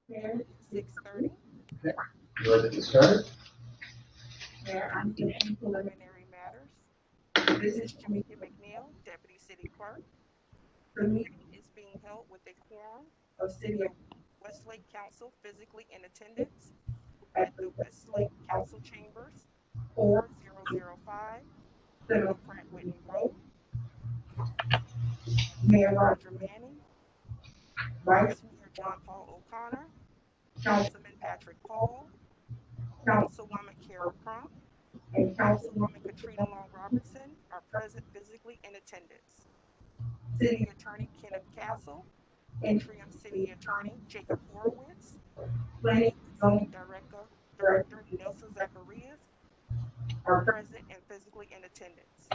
Mayor, 6:30. Okay. You ready to get started? Mayor, I'm taking preliminary matters. This is Jamaica McNeil, Deputy City Clerk. The meeting is being held with a quorum of City of Westlake Council physically in attendance at the Westlake Council Chambers, 4005 Plymouth Pratt Whitney Road. Mayor Roger Manning, Vice Mayor John Paul O'Connor, Councilman Patrick Paul, Councilwoman Kara Crump, and Councilwoman Katrina Long Robinson are present physically in attendance. City Attorney Kenneth Castle, Interim City Attorney Jacob Horowitz, Planning and Zoning Director Nelson Zacharias are present and physically in attendance.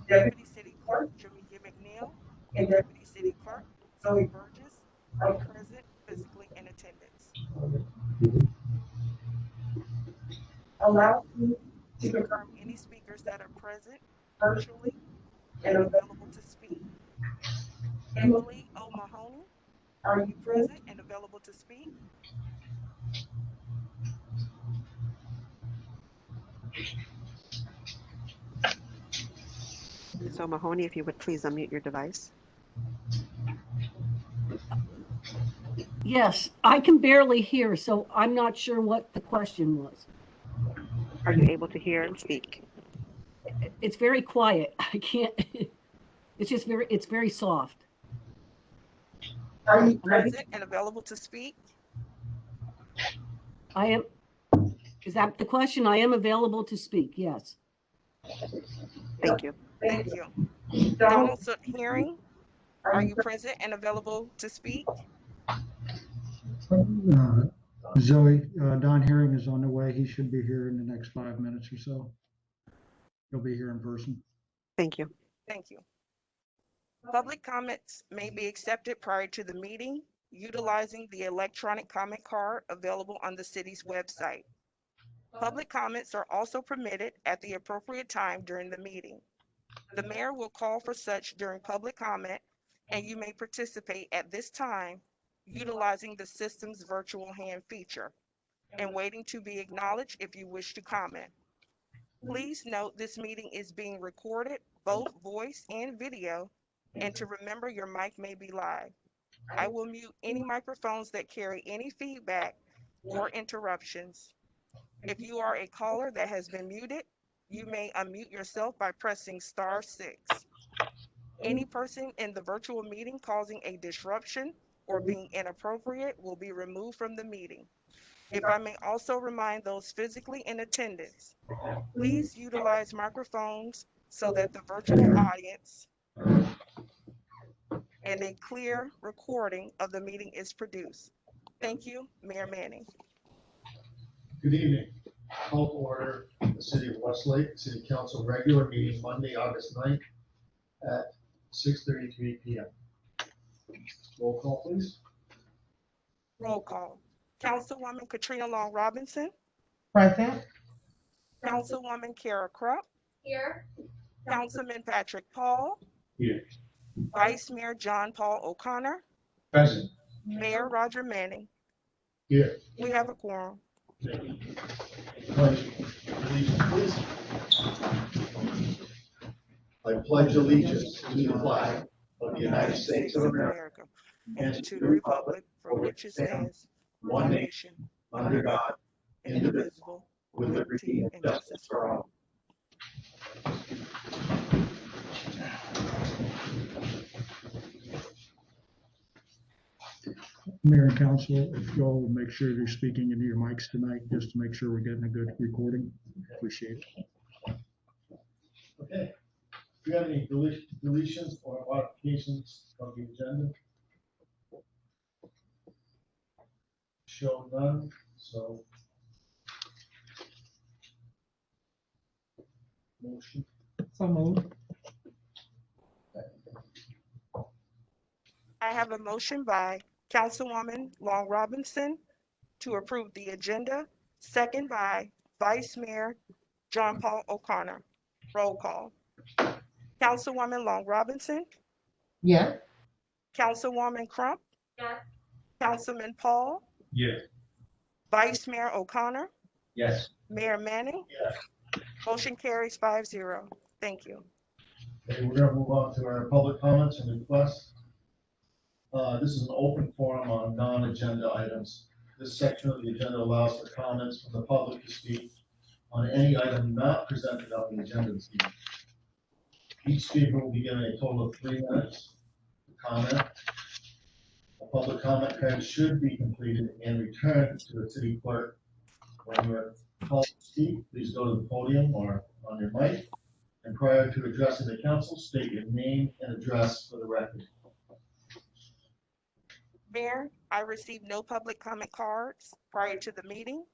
Deputy City Clerk Jamaica McNeil and Deputy City Clerk Zoe Burgess are present physically in attendance. Allow me to confirm any speakers that are present virtually and available to speak. Emily O'Mahony, are you present and available to speak? Ms. O'Mahony, if you would please unmute your device. Yes, I can barely hear, so I'm not sure what the question was. Are you able to hear and speak? It's very quiet. I can't, it's very soft. Are you present and available to speak? I am, is that the question? I am available to speak, yes. Thank you. Thank you. Donald Hearing, are you present and available to speak? Zoe, Don Herring is on the way. He should be here in the next 5 minutes or so. He'll be here in person. Thank you. Thank you. Public comments may be accepted prior to the meeting utilizing the electronic comment card available on the city's website. Public comments are also permitted at the appropriate time during the meeting. The mayor will call for such during public comment, and you may participate at this time utilizing the system's virtual hand feature and waiting to be acknowledged if you wish to comment. Please note this meeting is being recorded, both voice and video, and to remember your mic may be live. I will mute any microphones that carry any feedback or interruptions. If you are a caller that has been muted, you may unmute yourself by pressing *6. Any person in the virtual meeting causing a disruption or being inappropriate will be removed from the meeting. If I may also remind those physically in attendance, please utilize microphones so that the virtual audience and a clear recording of the meeting is produced. Thank you, Mayor Manning. Good evening. Call to order the City of Westlake City Council regular meeting Monday, August 9th at 6:33 p.m. Roll call, please. Roll call. Councilwoman Katrina Long Robinson. Present. Councilwoman Kara Crump. Here. Councilman Patrick Paul. Here. Vice Mayor John Paul O'Connor. Present. Mayor Roger Manning. Here. We have a quorum. Pledge allegiance, please. I pledge allegiance to the flag of the United States of America and to the republic for which it stands, one nation, under God, indivisible, with liberty and justice for all. Mayor and council, if y'all will make sure you're speaking into your mics tonight, just to make sure we're getting a good recording. Appreciate it. Okay. Do you have any deletions or modifications of the agenda? Show none, so. Motion. So moved. I have a motion by Councilwoman Long Robinson to approve the agenda, second by Vice Mayor John Paul O'Connor. Roll call. Councilwoman Long Robinson. Yes. Councilwoman Crump. Yes. Councilman Paul. Yes. Vice Mayor O'Connor, Yes. Mayor Manning. Motion carries 5-0. Thank you. Okay, we're gonna move on to our public comments and requests. This is an open forum on non-agenda items. This section of the agenda allows for comments from the public to speak on any item not presented on the agenda this evening. Each speaker will be given a total of 3 minutes to comment. A public comment card should be completed and returned to the city clerk. When you're called to speak, please go to the podium or on your mic. And prior to addressing the council, state your name and address for the record. Mayor, I received no public comment cards prior to the meeting.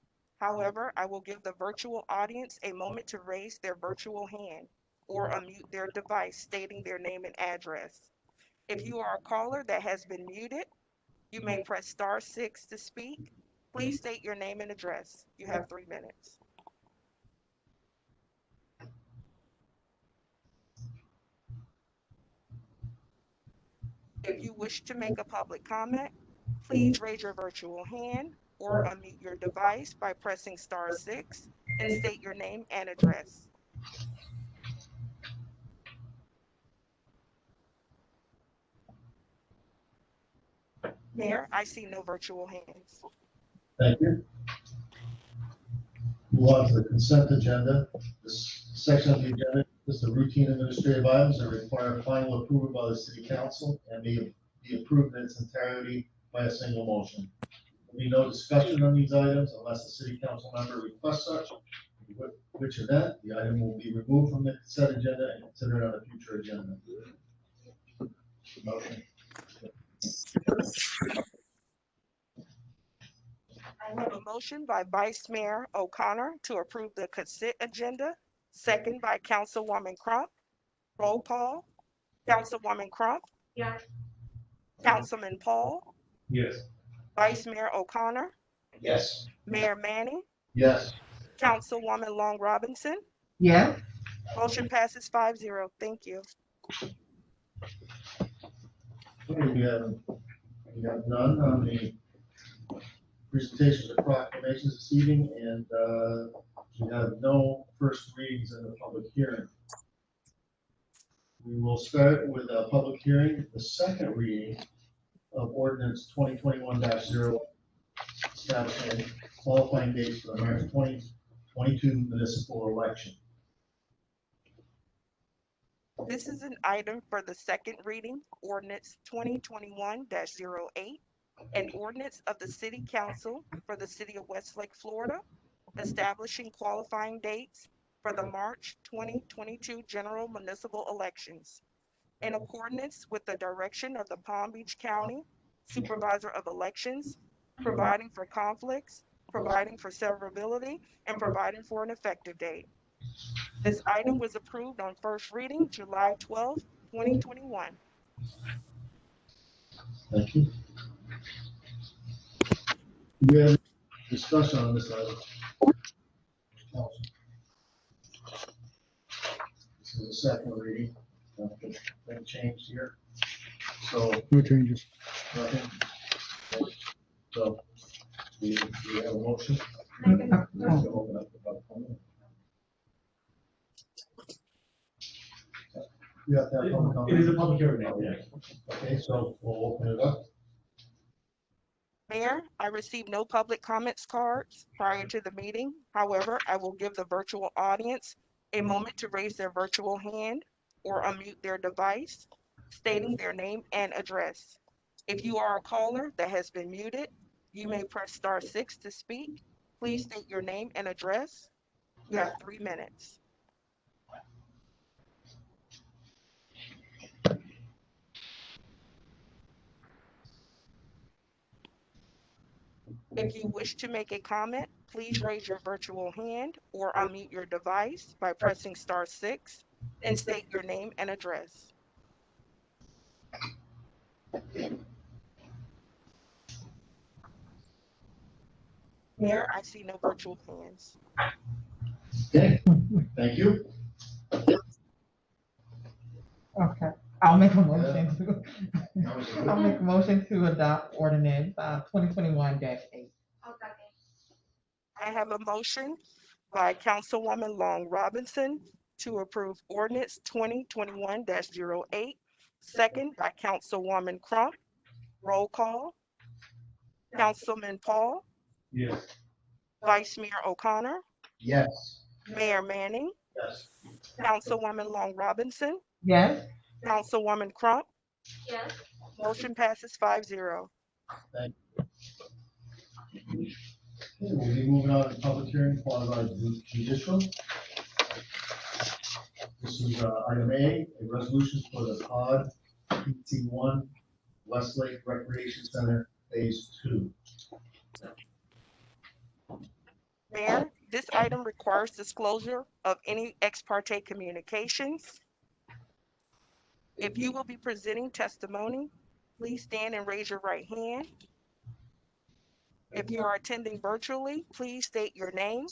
However, I will give the virtual audience a moment to raise their virtual hand or unmute their device stating their name and address. If you are a caller that has been muted, you may press *6 to speak. Please state your name and address. You have 3 minutes. If you wish to make a public comment, please raise your virtual hand or unmute your device by pressing *6 and state your name and address. Mayor, I see no virtual hands. Thank you. Move on to the consent agenda. This section of the agenda is the routine administrative items that require final approval by the city council and may be approved in its entirety by a single motion. There will be no discussion on these items unless the city council member requests such, which event the item will be removed from the consent agenda and considered on a future agenda. Motion. I have a motion by Vice Mayor O'Connor to approve the consent agenda, second by Councilwoman Crump. Roll call. Councilwoman Crump. Yes. Councilman Paul. Yes. Vice Mayor O'Connor. Yes. Mayor Manning. Yes. Councilwoman Long Robinson. Yes. Motion passes 5-0. Thank you. Okay, we have none on the presentations of proclamations this evening, and we have no first readings in the public hearing. We will start with a public hearing, the second reading of ordinance 2021-0, establishing qualifying dates for the March 2022 municipal election. This is an item for the second reading, ordinance 2021-08, an ordinance of the City Council for the City of Westlake, Florida, establishing qualifying dates for the March 2022 general municipal elections. In accordance with the direction of the Palm Beach County Supervisor of Elections, providing for conflicts, providing for severability, and providing for an effective date. This item was approved on first reading, July 12, 2021. Thank you. We have discussion on this item. Council. This is a second reading. Nothing changed here. So, No changes. nothing. So, we have a motion. Oh. We have to open up the public comment. You have to have public comment. It is a public hearing now, yes. Okay, so we'll open it up. Mayor, I received no public comments cards prior to the meeting. However, I will give the virtual audience a moment to raise their virtual hand or unmute their device, stating their name and address. If you are a caller that has been muted, you may press *6 to speak. Please state your name and address. You have 3 minutes. If you wish to make a comment, please raise your virtual hand or unmute your device by pressing *6 and state your name and address. Mayor, I see no virtual hands. Okay, thank you. Okay. I'll make a motion to, That was a I'll good make a motion to adopt ordinance, 2021-8. I have a motion by Councilwoman Long Robinson to approve ordinance 2021-08, second by Councilwoman Crump. Roll call. Councilman Paul, Yes. Vice Mayor O'Connor, Yes. Mayor Manning, Yes. Councilwoman Long Robinson, Yes, Councilwoman Crump. Yes. Motion passes 5-0. Okay, we'll be moving on to public hearing followed by judicial. This is item A resolution for the pod PC1 Westlake Recreation Center Phase 2. Mayor, this item requires disclosure of any ex parte communications. If you will be presenting testimony, please stand and raise your right hand. If you are attending virtually, please state your name.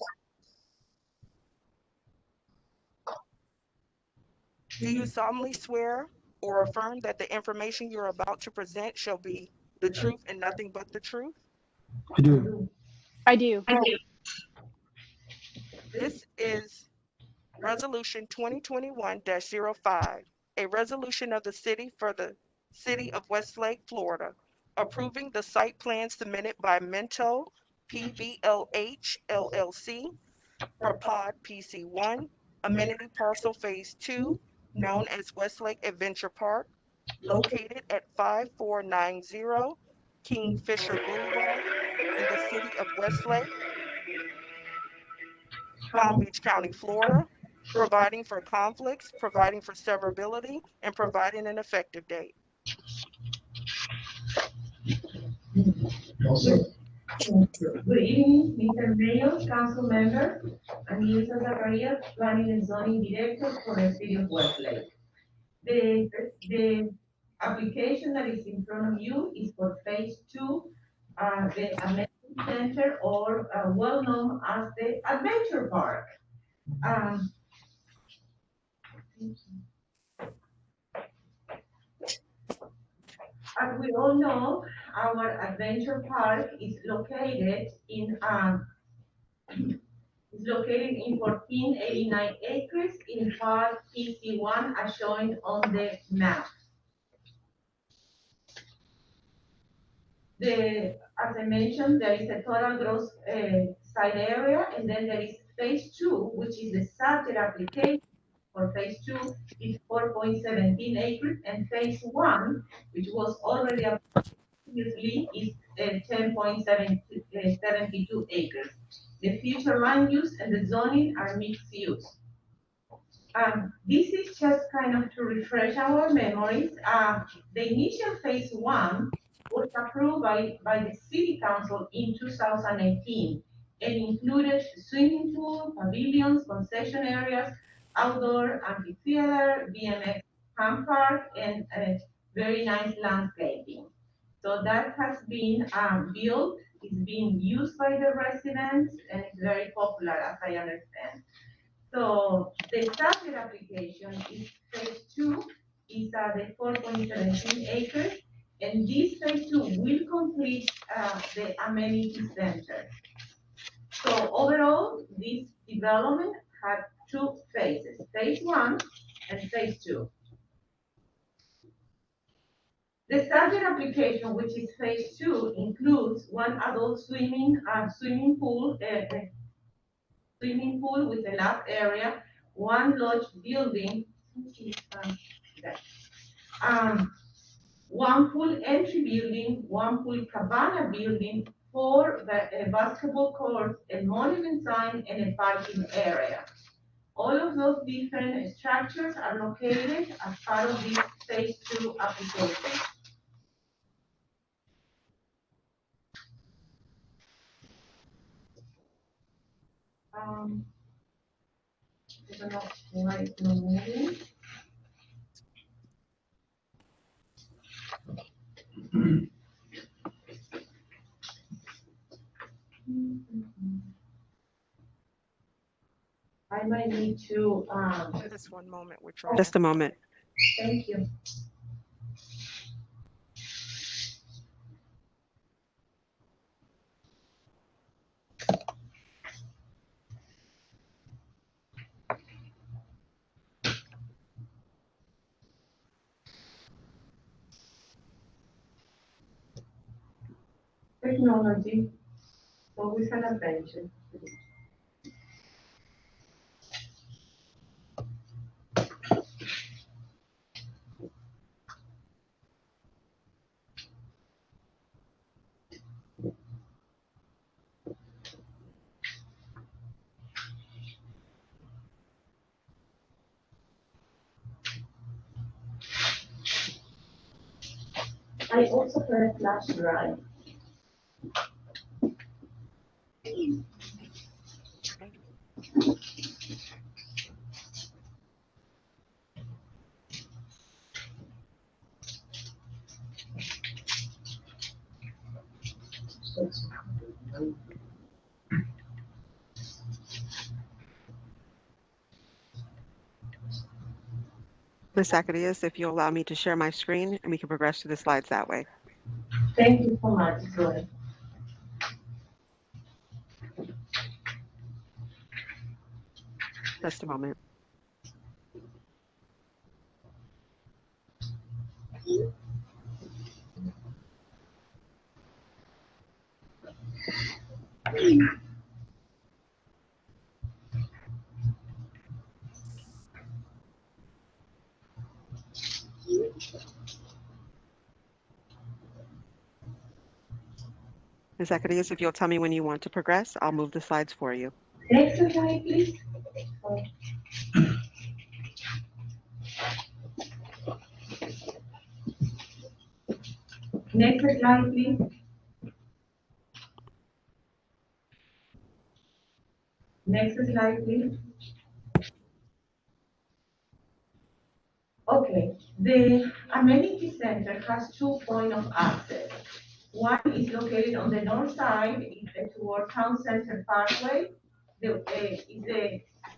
Do you solemnly swear or affirm that the information you're about to present shall be the truth and nothing but the truth? I do. I do. This is Resolution 2021-05, a resolution of the city for the city of Westlake, Florida, approving the site plan submitted by Minto PVLH LLC for Pod PC1, amenity parcel phase 2, known as Westlake Adventure Park, located at 5490 Kingfisher Boulevard in the city of Westlake, Palm Beach County, Florida, providing for conflicts, providing for severability, and providing an effective date. Also, Good evening, Mr. Mayor, council member, and Elisa Zacharias, Planning and Zoning Director for the City of Westlake. The application that is in front of you is for phase 2, the amenity center, or well known as the Adventure Park. As we all know, our Adventure Park is located in 1489 acres in part PC1 as shown on the map. As I mentioned, there is a total gross site area, and then there is phase 2, which is the subject application for phase 2 is 4.17 acres, and phase 1, which was already approved previously, is 10.72 acres. The future land use and the zoning are mixed use. This is just kind of to refresh our memories. The initial phase 1 was approved by the City Council in 2018 and included swimming pool, pavilions, concession areas, outdoor amphitheater, BMX camp park, and very nice landscaping. So that has been built, is being used by the residents, and it's very popular, as I understand. So the subject application is phase 2, is the 4.17 acres, and this phase 2 will complete the amenity center. So overall, this development had 2 phases, phase 1 and phase 2. The subject application, which is phase 2, includes one adult swimming pool with a lap area, one lodge building, one pool entry building, one pool cabana building, 4 basketball courts, a monument sign, and a parking area. All of those different structures are located as part of this phase 2 application. I don't know why it's not moving. I might need to, Just one moment, we're trying. Just a moment. Thank you. Technology, always an adventure. I also heard a flash drive. Ms. Zacharias, if you'll allow me to share my screen and we can progress through the slides that way. Thank you so much, Joy. Just a moment. Ms. Zacharias, if you'll tell me when you want to progress, I'll move the slides for you. Next slide, please. Next slide, please. Next slide, please. Okay, the amenity center has 2 points of access. One is located on the north side toward Town Center Parkway. Is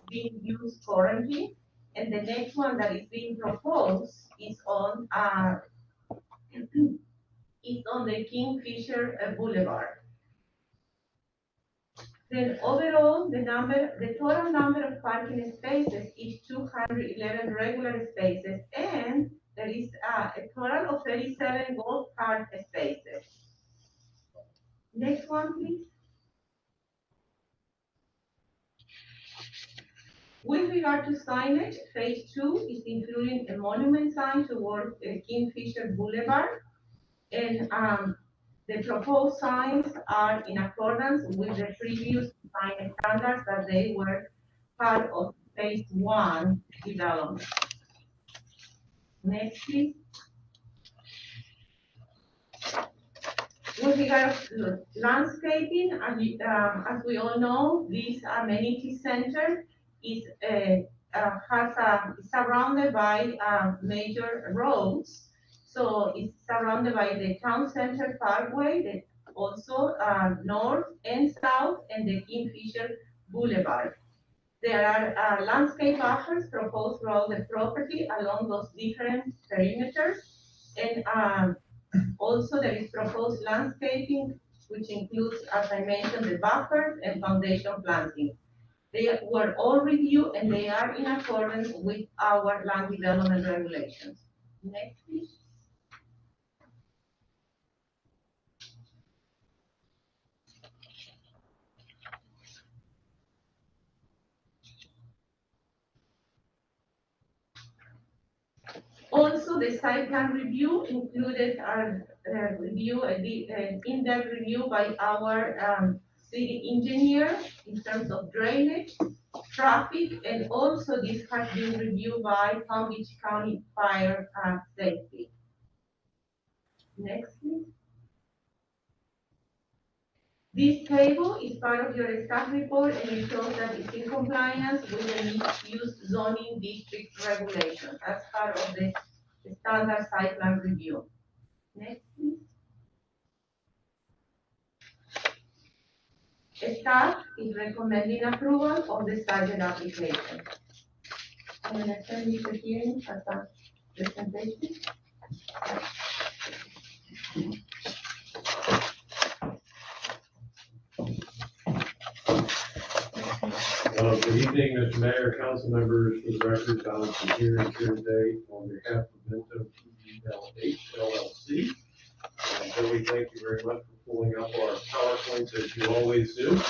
being used currently, and the next one that is being proposed is on is on the Kingfisher Boulevard. Then overall, the total number of parking spaces is 211 regular spaces, and there is a total of 37 golf cart spaces. Next one, please. With regard to signage, phase 2 is including a monument sign towards Kingfisher Boulevard, and the proposed signs are in accordance with the previous design standards that they were part of phase 1 development. Next, please. With regard to landscaping, as we all know, this amenity center is surrounded by major roads. So it's surrounded by the Town Center Parkway, also north and south, and the Kingfisher Boulevard. There are landscape buffers proposed throughout the property along those different perimeters, and also there is proposed landscaping, which includes, as I mentioned, the buffers and foundation planting. They were all reviewed and they are in accordance with our land development regulations. Next, please. Also, the site plan review included an in-depth review by our city engineer in terms of drainage, traffic, and also this has been reviewed by Palm Beach County Fire Safety. Next, please. This table is part of your staff report and it shows that it's in compliance with the mixed-use zoning district regulations as part of the standard site plan review. Next, please. Staff is recommending approval of the started application. I'm gonna send this hearing as a presentation. Good evening, Mr. Mayor, council members. For the record, Jonathan here today on behalf of Minto PDLH LLC. Joey, thank you very much for pulling up our PowerPoints as you always do.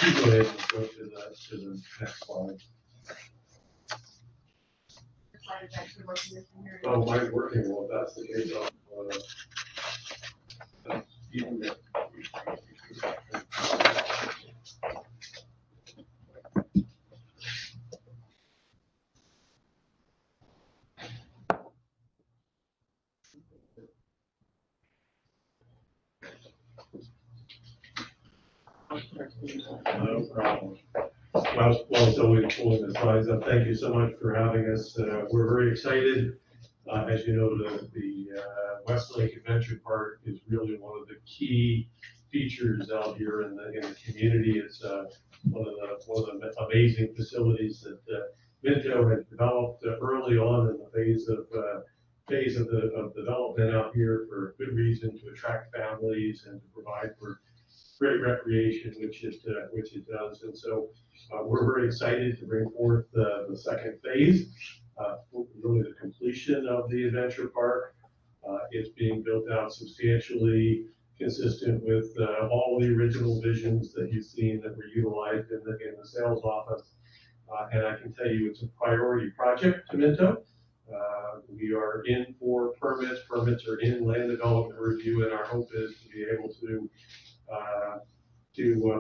You go ahead and go to the next slide. Oh, mine's working. Well, if that's the case, no problem. While Zoe's pulling the slides up, thank you so much for having us. We're very excited. As you know, the Westlake Adventure Park is really one of the key features out here in the community. It's one of the amazing facilities that Minto had developed early on in the phase of development out here for good reason, to attract families and to provide for great recreation, which it does. And so we're very excited to bring forth the second phase, really the completion of the adventure park. It's being built out substantially, consistent with all the original visions that you've seen that were utilized in the sales office. And I can tell you it's a priority project to Minto. We are in for permits. Permits are in land development review, and our hope is to be able to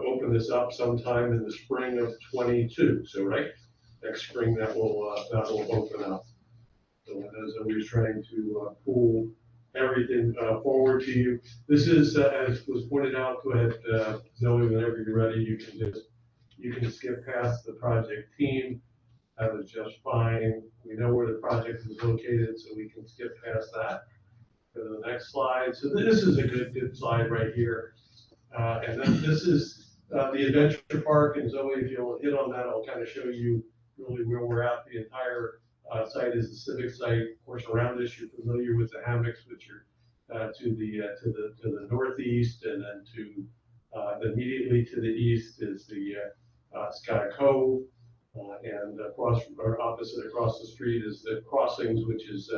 open this up sometime in the spring of 22. So right, next spring that will open up. So as I was trying to pull everything forward to you, this is as was pointed out. Go ahead, Zoe, whenever you're ready. You can skip past the project team. That was just fine. We know where the project is located, so we can skip past that. Go to the next slide. So this is a good slide right here. And then this is the adventure park. And Zoe, if you'll hit on that, I'll kind of show you really where we're at. The entire site is the civic site. Of course, around this, you're familiar with the hammocks, which are to the northeast, and then immediately to the east is the Sky Cove. And opposite across the street is the crossings, which is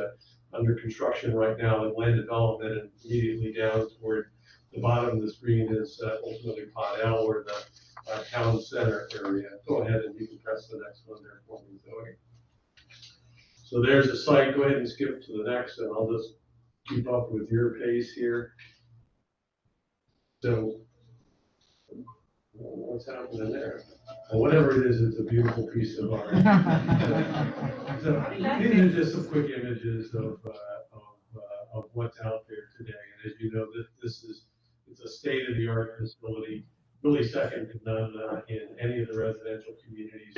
under construction right now in land development, and immediately down toward the bottom of the screen is ultimately Pod L, or the town center area. Go ahead and you can press the next one there for me, Zoe. So there's the site. Go ahead and skip to the next, and I'll just keep up with your pace here. So what's happening there? Well, whatever it is, it's a beautiful piece of art. So these are just some quick images of what's out there today. And as you know, it's a state-of-the-art facility, really second to none in any of the residential communities.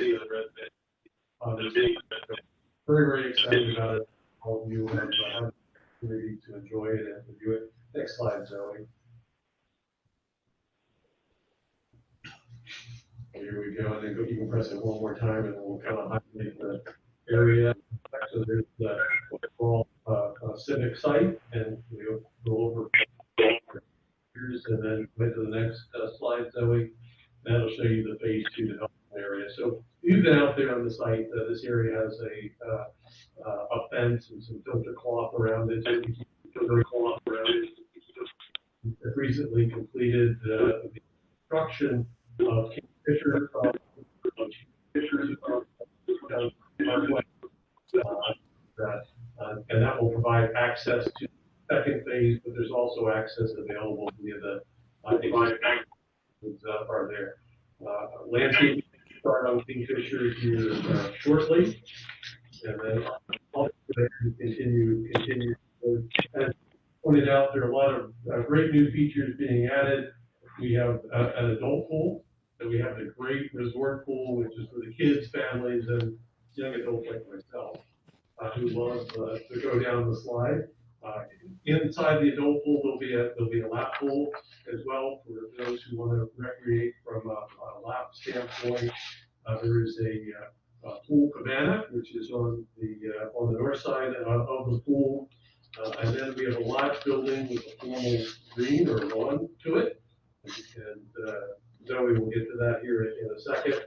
Very, very excited about it. All of you have the opportunity to enjoy it and review it. Next slide, Zoe. Here we go, and then you can press it one more time, and we'll kind of highlight the area. So there's the what we call civic site, and we'll go over here's, and then go to the next slide, Zoe. That'll show you the phase 2 development area. So you've been out there on the site. This area has a fence and some filter cloth around it. It recently completed the construction of Kingfisher, and that will provide access to the second phase, but there's also access available via the are there. Landscape start on Kingfisher here shortly, and then I'll continue. As pointed out, there are a lot of great new features being added. We have an adult pool, and we have the great resort pool, which is for the kids, families, and young adults like myself who love to go down the slide. Inside the adult pool, there'll be a lap pool as well for those who want to recreate from a lap standpoint. There is a pool cabana, which is on the north side of the pool. And then we have a lodge building with a formal green or lawn to it. And Zoe will get to that here in a second.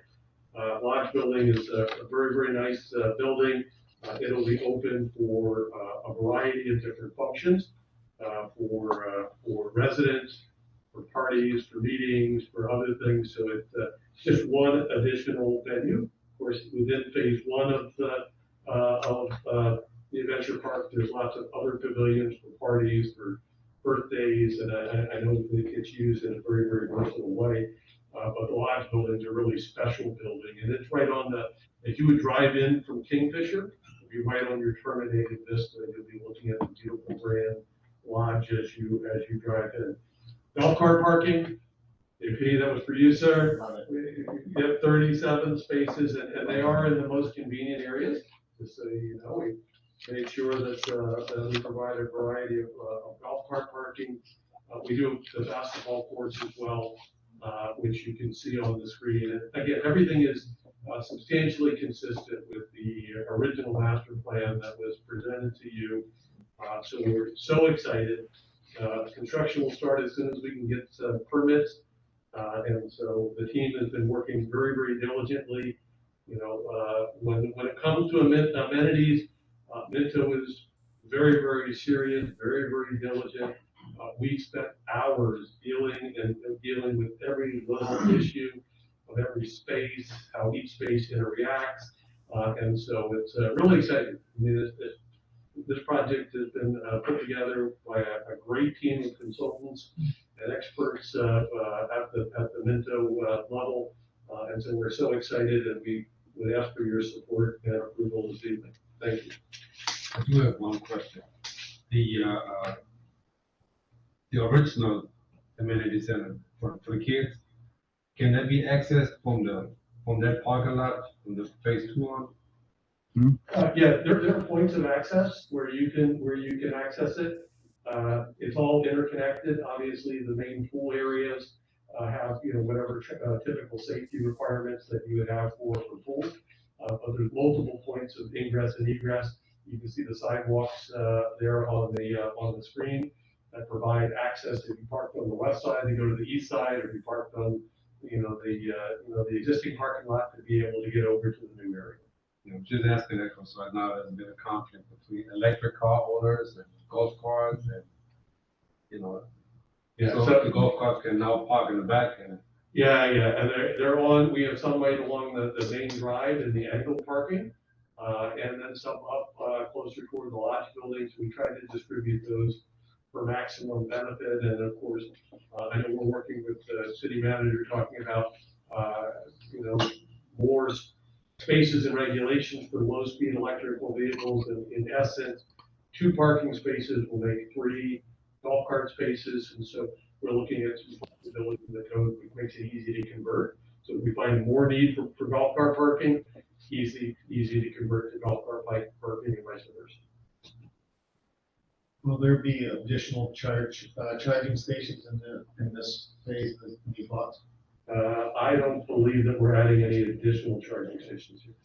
Lodge building is a very, very nice building. It'll be open for a variety of different functions, for residents, for parties, for meetings, for other things. So it's just one additional venue. Of course, within phase one of the adventure park, there's lots of other pavilions for parties, for birthdays, and I know that it gets used in a very, very versatile way. But the lodge building is a really special building, and it's right on if you would drive in from Kingfisher, it'll be right on your terminated vista. You'll be looking at the beautiful Grand Lodge as you drive in. Golf cart parking, AP, that was for you, sir. You have 37 spaces, and they are in the most convenient areas. Just so you know, we made sure that we provide a variety of golf cart parking. We do the basketball courts as well, which you can see on the screen. And again, everything is substantially consistent with the original master plan that was presented to you. So we're so excited. Construction will start as soon as we can get permits. And so the team has been working very, very diligently. When it comes to amenities, Minto is very, very serious, very, very diligent. We spent hours dealing with every little issue of every space, how each space interacts. And so it's really exciting. I mean, this project has been put together by a great team of consultants and experts at the Minto level. And so we're so excited, and we would ask for your support and approval this evening. Thank you. I do have one question. The original amenity center for the kids, can that be accessed from that parking lot, from the phase 2 on? Yeah, there are points of access where you can access it. It's all interconnected. Obviously, the main pool areas have whatever typical safety requirements that you would have for pools. But there's multiple points of ingress and egress. You can see the sidewalks there on the screen that provide access. If you park on the west side, to go to the east side, or if you park on the existing parking lot, to be able to get over to the new area. Just asking that because right now there's been a conflict between electric car owners and golf carts, and Yeah, so so the golf carts can now park in the back end. yeah, and they're on. We have some right along the main drive in the angle parking, and then some up closer toward the lodge buildings. We try to distribute those for maximum benefit, and of course, I know we're working with the city manager talking about more spaces and regulations for low-speed electrical vehicles. And in essence, 2 parking spaces will make 3 golf cart spaces, and so we're looking at some flexibility in the code, which makes it easy to convert. So if we find more need for golf cart parking, easy to convert to golf cart parking and vice versa. Will there be additional charging stations in this phase that can be bought? I don't believe that we're adding any additional charging stations here.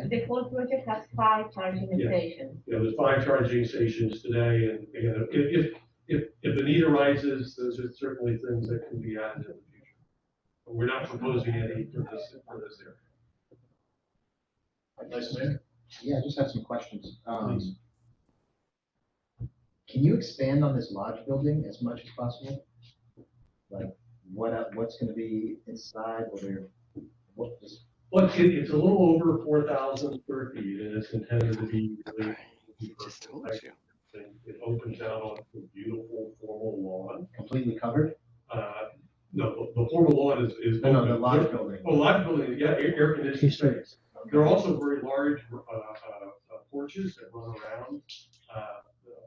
The whole project has 5 charging Yeah. stations. Yeah, there's 5 charging stations today, and again, if the need arises, those are certainly things that can be added in the future. But we're not proposing any for this area. Vice Mayor? Yeah, I just have some questions. Can you expand on this lodge building as much as possible? Like, what's gonna be inside, Well, it's a little over 4,000 square feet, and it's intended to be really. Just told you. It opens out onto a beautiful formal lawn. completely covered? No, the formal lawn is. No, the open. lodge building. Oh, lodge building, yeah, air conditioned space. There are also very large porches that run around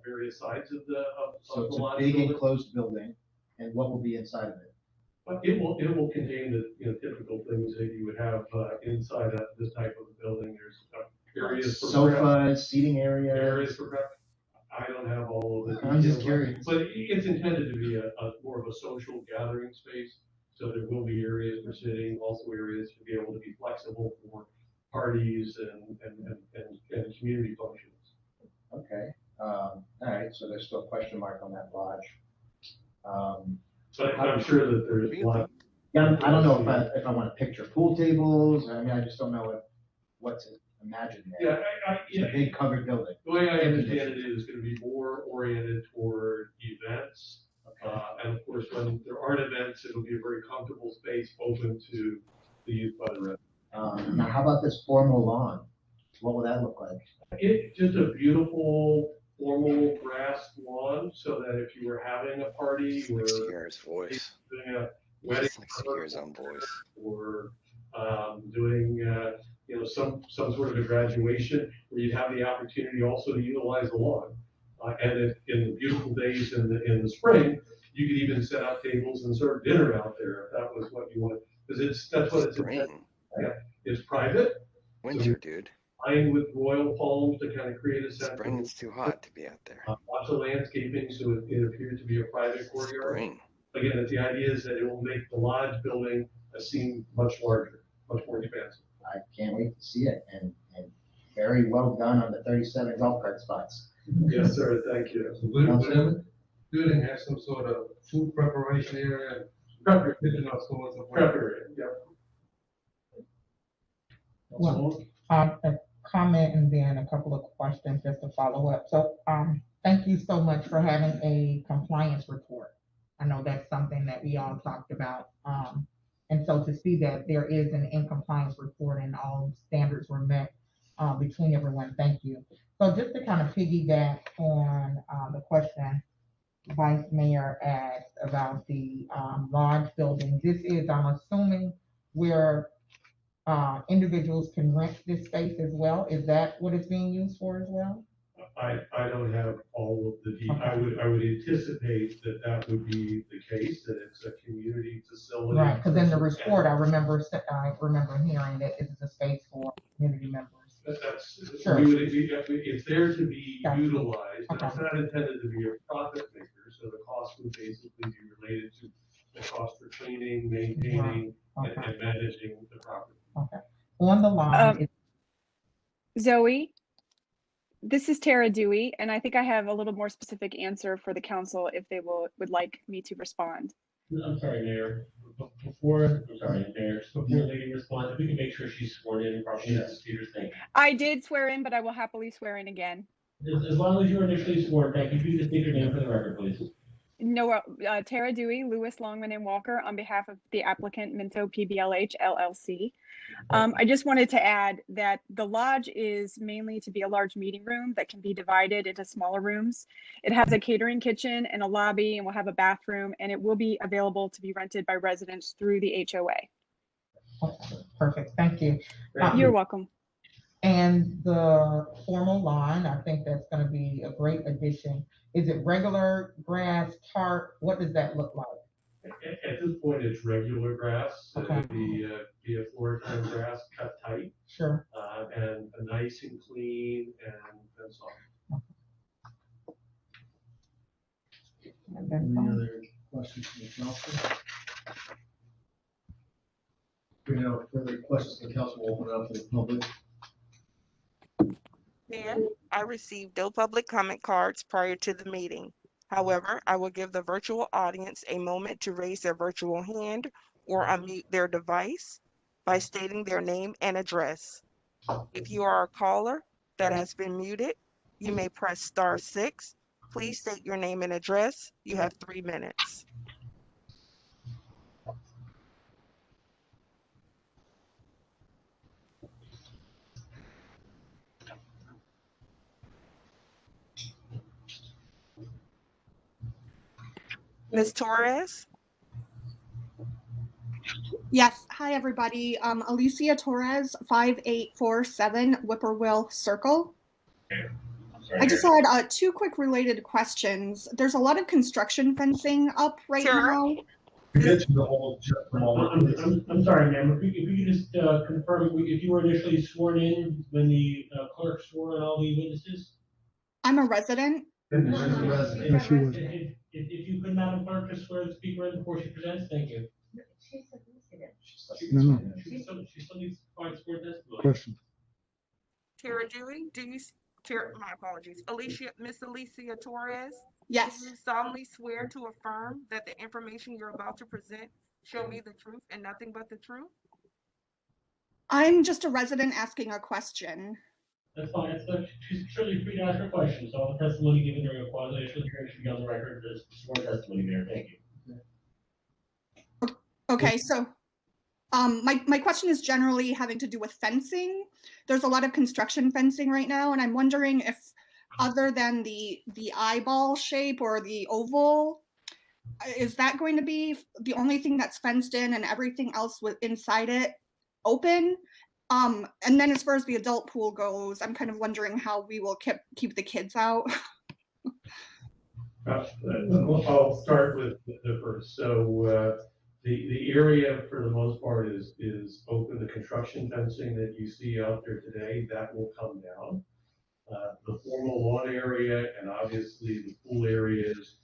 various sides of the So it's a lodge big building. enclosed building, and what will be inside of it? But it will contain the typical things that you would have inside this type of a building. There's areas for Sofas, seating area? areas for I don't have all of the I'm just details, curious. but it's intended to be a more of a social gathering space. So there will be areas for sitting, also areas to be able to be flexible for parties and community functions. Okay, all right, so there's still a question mark on that lodge. But I'm sure that there's a lot. Yeah, I don't know if I want to picture pool tables, I mean, I just don't know what to imagine there. Yeah, It's a big covered building. the way I understand it is going to be more oriented toward events. Okay. And of course, when there aren't events, it'll be a very comfortable space open to the use by the residents. Now, how about this formal lawn? What will that look like? It's just a beautiful formal grass lawn, so that if you were having a party or Hear his voice. doing a He wedding just likes to hear his own voice. or doing some sort of a graduation where you'd have the opportunity also to utilize the lawn. And if in the beautiful days in the spring, you could even set up tables and serve dinner out there if that was what you wanted. Because that's what it's intended. Spring. Yeah, it's private. Winter, dude. Lined with royal palms to kind of create a sense Spring, of it's too hot to be out there. lots of landscaping, so it appears to be a private courtyard. Spring. Again, the idea is that it will make the lodge building seem much larger, much more expansive. I can't wait to see it, and very well done on the 37 golf cart spots. Yes, sir, thank you. So whatever building has some sort of food preparation area, Prep kitchen or so on. area, yeah. Well, a comment and then a couple of questions just to follow up. So, thank you so much for having a compliance report. I know that's something that we all talked about. And so to see that there is an in compliance report and all standards were met between everyone, thank you. So just to kind of piggyback on the question Vice Mayor asked about the lodge building, this is, I'm assuming, where individuals can rent this space as well. Is that what it's being used for as well? I don't have all of the details. Okay. I would anticipate that would be the case, that it's a community facility. Right, because in the report, I remember hearing that it is a space for community members. Sure. It's there to be Gotcha. utilized, and Okay. it's not intended to be a profit maker, so the cost would basically be related to the cost for cleaning, maintaining, Okay. and managing the property. Okay. On the line, Zoe, this is Tara Dewey, and I think I have a little more specific answer for the council if they would like me to respond. I'm sorry, Mayor. Before Lady responds, if we can make sure she's sworn in properly, Mrs. Peters, thank you. I did swear in, but I will happily swear in again. As long as you were initially sworn, thank you. If you just state your name for the record, please. No, Tara Dewey, Lewis, Longman, and Walker on behalf of the applicant Minto PBLH LLC. I just wanted to add that the lodge is mainly to be a large meeting room that can be divided into smaller rooms. It has a catering kitchen and a lobby, and will have a bathroom, and it will be available to be rented by residents through the HOA. okay, perfect, thank you. You're welcome. And the formal lawn, I think that's gonna be a great addition. Is it regular grass, tarp? What does that look like? At this point, it's regular grass. Okay. It'd be a floor time grass cut tight, Sure. and nice and clean and soft. And that's Any fine. other questions from the council? If we have further questions from the council, we'll open it up to the public. Mayor, I received no public comment cards prior to the meeting. However, I will give the virtual audience a moment to raise their virtual hand or unmute their device by stating their name and address. If you are a caller that has been muted, you may press *6. Please state your name and address. You have 3 minutes. Ms. Torres? Yes. Hi, everybody. Alicia Torres, 5847 Whippoorwill Circle. I just had 2 quick related questions. There's a lot of construction fencing up right now. You mentioned the whole just a moment. I'm sorry, ma'am. If you could just confirm if you were initially sworn in when the clerk swore in all the witnesses? I'm a resident. Yes, she was. If you could, Madam Clerk, just swear the speaker in before she presents, thank you. No. She still needs to provide support testimony. Question. Tara Dewey, my apologies, Miss Alicia Torres? Yes. Do you solemnly swear to affirm that the information you're about to present shall be the truth and nothing but the truth? I'm just a resident asking a question. That's fine. She's surely free to ask her questions. All the testimony given during a quasi-judicial hearing should be on the record. There's sworn testimony there. Thank you. Okay, so my question is generally having to do with fencing. There's a lot of construction fencing right now, and I'm wondering if, other than the eyeball shape or the oval, is that going to be the only thing that's fenced in and everything else inside it open? And then as far as the adult pool goes, I'm kind of wondering how we will keep the kids out. I'll start with the first. So the area for the most part is open. The construction fencing that you see out there today, that will come down. The formal lawn area and obviously the pool areas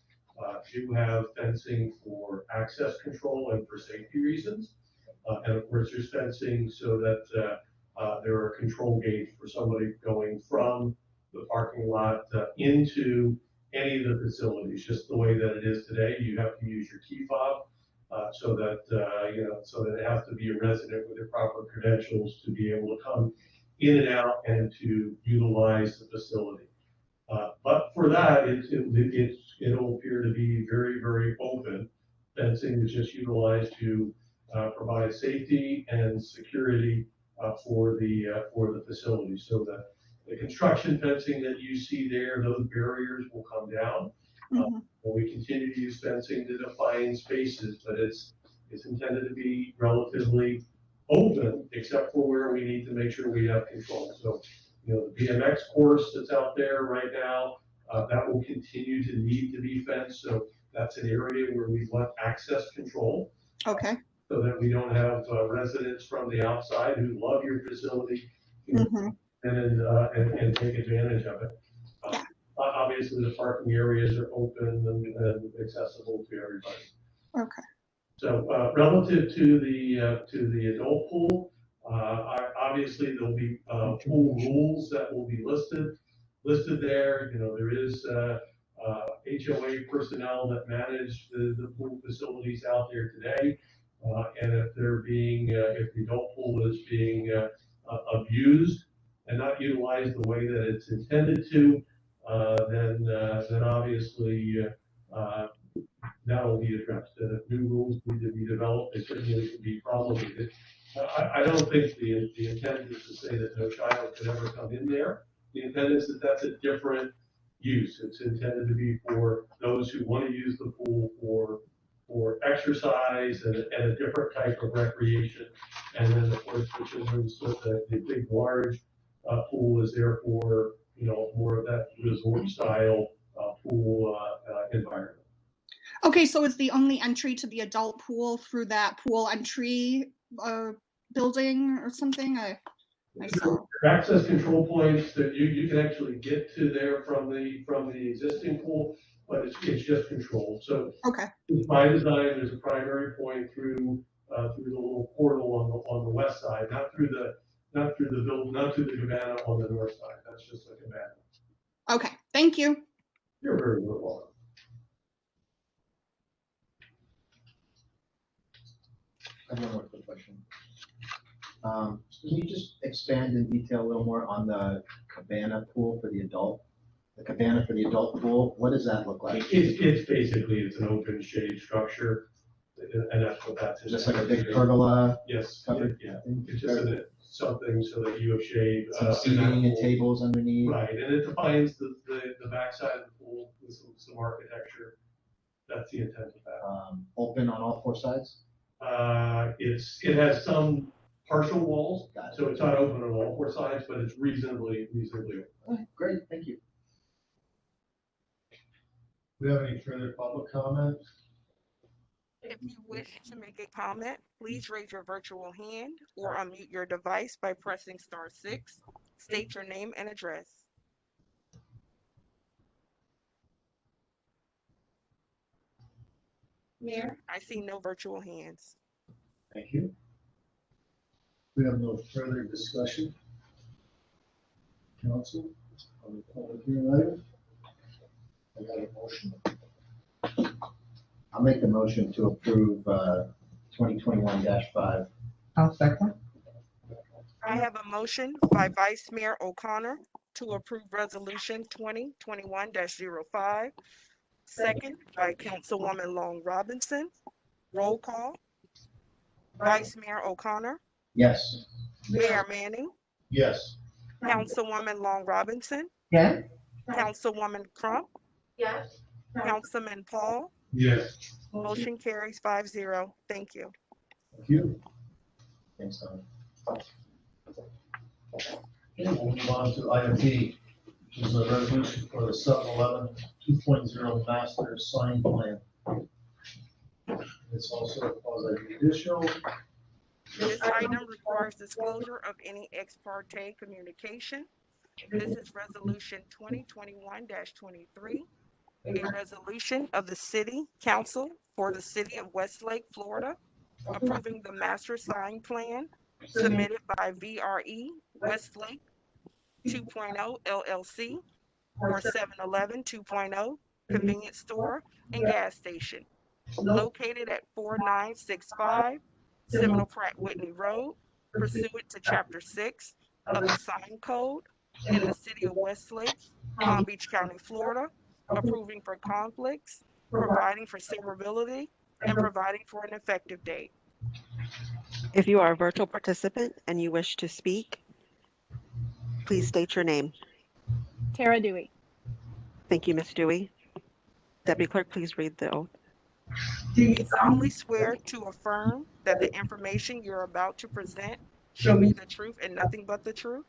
do have fencing for access control and for safety reasons. And of course, there's fencing so that there are control gates for somebody going from the parking lot into any of the facilities. Just the way that it is today, you have to use your key fob so that it has to be a resident with the proper credentials to be able to come in and out and to utilize the facility. But for that, it'll appear to be very, very open. Fencing is just utilized to provide safety and security for the facility. So the construction fencing that you see there, those barriers will come down. When we continue to use fencing to define spaces, but it's intended to be relatively open, except for where we need to make sure we have control. So, the BMX course that's out there right now, that will continue to need to be fenced. So that's an area where we want access control. Okay. So that we don't have residents from the outside who love your facility and take advantage of it. Obviously, the parking areas are open and accessible to everybody. Okay. So relative to the adult pool, obviously there'll be pool rules that will be listed there. There is HOA personnel that manage the pool facilities out there today. And if the adult pool is being abused and not utilized the way that it's intended to, then obviously that will be addressed. And if new rules need to be developed, they certainly could be promulgated. I don't think the intent is to say that no child could ever come in there. The intent is that that's a different use. It's intended to be for those who want to use the pool for exercise and a different type of recreation. And then of course the children's, the big large pool is there for more of that resort style pool environment. Okay, so is the only entry to the adult pool through that pool entry building or something? I saw. Access control points that you can actually get to there from the existing pool, but it's just controlled. So okay. By design, there's a primary point through the little portal on the west side, not through the cabana on the north side. That's just a cabana. Okay, thank you. You're very welcome. I have one more quick question. Can you just expand in detail a little more on the cabana pool for the adult? The cabana for the adult pool, what does that look like? It's basically an open shade structure, and that's what that's. Just like a big pergola? Yes. Covered? Yeah. It's just something so that you have shade. Some seating and tables underneath. Right, and it defines the backside of the pool with some architecture. That's the intent of that. Open on all four sides? It has some partial walls, Got it. so it's not open on all four sides, but it's reasonably open. Okay, great, thank you. Do we have any further public comment? If you wish to make a comment, please raise your virtual hand or unmute your device by pressing *6. State your name and address. Mayor, I see no virtual hands. Thank you. We have no further discussion. Council, on the public hearing item. I got a motion. I'll make the motion to approve 2021-5. I'll second. I have a motion by Vice Mayor O'Connor to approve Resolution 2021-05, second by Councilwoman Long Robinson. Roll call. Vice Mayor O'Connor, Yes. Mayor Manning, Yes. Councilwoman Long Robinson, Yes. Councilwoman Crump, Yes. Councilman Paul. Yes. Motion carries 5-0. Thank you. Thank you. Thanks, Tom. Okay, we'll move on to item B, which is a resolution for the 7-Eleven 2.0 master sign plan. It's also quasi-judicial. This item requires disclosure of any ex parte communication. This is Resolution 2021-23, a resolution of the City Council for the City of Westlake, Florida, approving the master sign plan submitted by VRE Westlake 2.0 LLC for 7-Eleven 2.0 convenience store and gas station located at 4965 Seminole Pratt Whitney Road, pursuant to Chapter 6 of the Sign Code in the City of Westlake, Palm Beach County, Florida, approving for conflicts, providing for severability, and providing for an effective date. If you are a virtual participant and you wish to speak, please state your name. Tara Dewey. Thank you, Ms. Dewey. Deputy Clerk, please read the oath. Do you solemnly swear to affirm that the information you're about to present shall be the truth and nothing but the truth?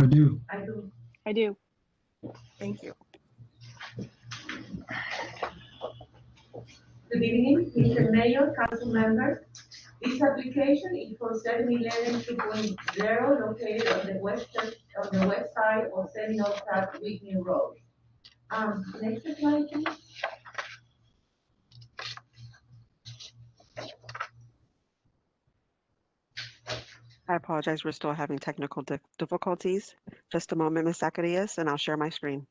I do. I do. I do. Thank you. Good evening, Mr. Mayor, council members. This application is for 7-Eleven 2.0 located on the west side of Seminole Pratt Whitney Road. Next slide, please. I apologize, we're still having technical difficulties. Just a moment, Ms. Zacarias, and I'll share my screen.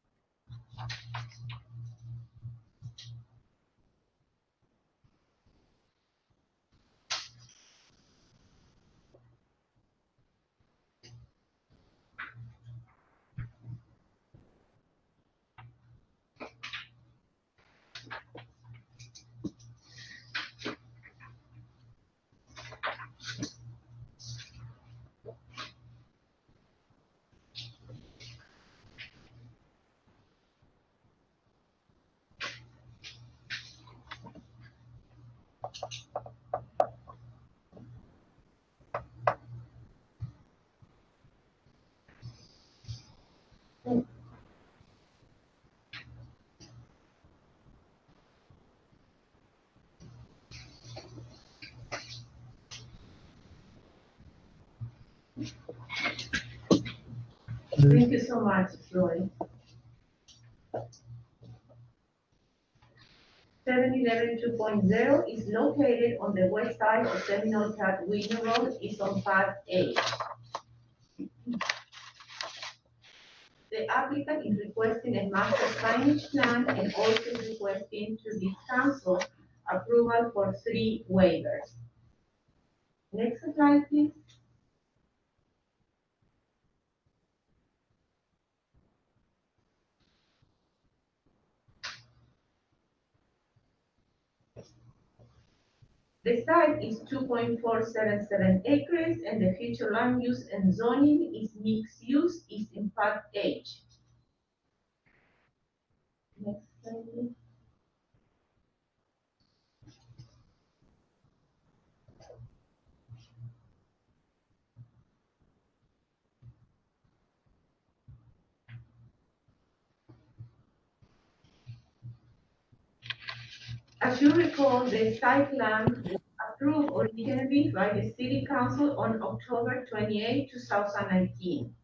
Thank you so much, Floyd. 7-Eleven 2.0 is located on the west side of Seminole Pratt Whitney Road. It's on Part A. The applicant is requesting a master signage plan and also requesting to the council approval for 3 waivers. Next slide, please. The site is 2.477 acres and the future land use and zoning is mixed use, is in Part H. Next slide, please. As you recall, the site plan was approved originally by the City Council on October 28, 2019.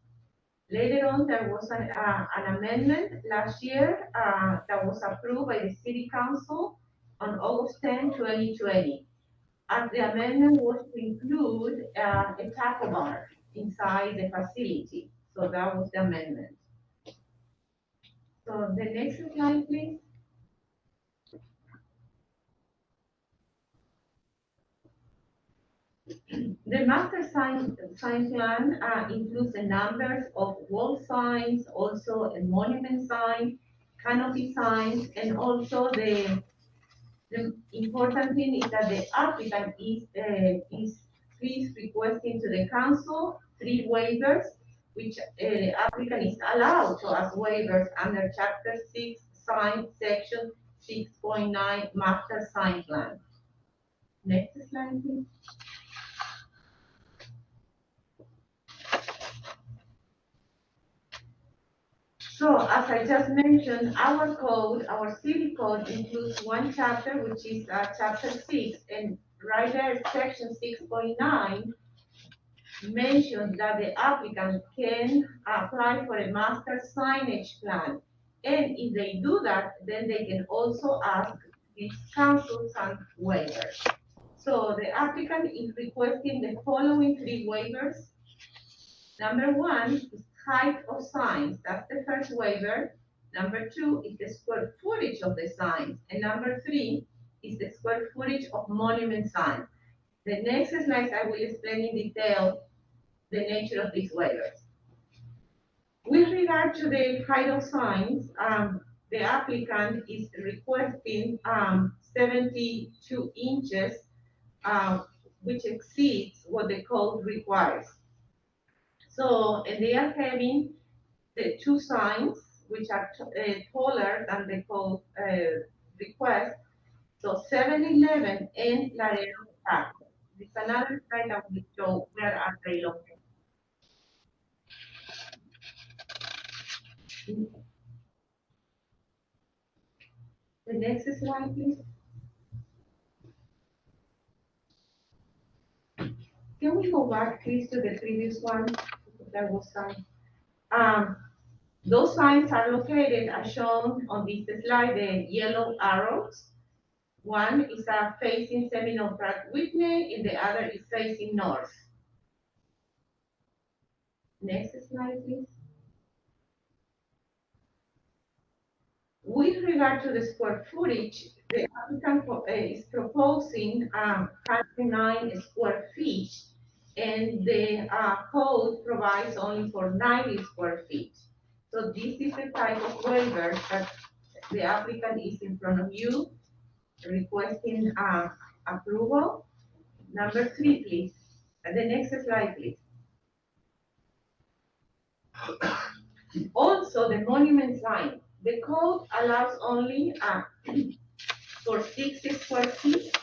Later on, there was an amendment last year that was approved by the City Council on August 10, 2020. as the amendment was to include a taco bar inside the facility. So that was the amendment. So the next slide, please. The master sign plan includes the numbers of wall signs, also a monument sign, canopy signs, and also the important thing is that the applicant is please requesting to the council 3 waivers, which the applicant is allowed to ask waivers under chapter 6 sign section 6.9 master sign plan. Next slide, please. So as I just mentioned, our code, our city code includes one chapter, which is chapter 6, and right there, section 6.9 mentions that the applicant can apply for a master signage plan. And if they do that, then they can also ask this council some waivers. So the applicant is requesting the following 3 waivers. Number 1 is height of signs. That's the first waiver. Number 2 is the square footage of the signs. And number 3 is the square footage of monument signs. The next slide, I will explain in detail the nature of these waivers. With regard to the height of signs, the applicant is requesting 72 inches, which exceeds what the code requires. So, and they are having the 2 signs, which are taller than the code request. So 7-Eleven and Laredo Park. This is another slide that will show where are they located. The next slide, please. Can we go back, please, to the previous one? That was those signs are located as shown on this slide, the yellow arrows. One is facing Seminole Pratt Whitney, and the other is facing north. Next slide, please. With regard to the square footage, the applicant is proposing 109 square feet, and the code provides only for 90 square feet. So this is the type of waiver that the applicant is in front of you requesting approval. Number 3, please. The next slide, please. Also, the monument sign. The code allows only for 60 square feet,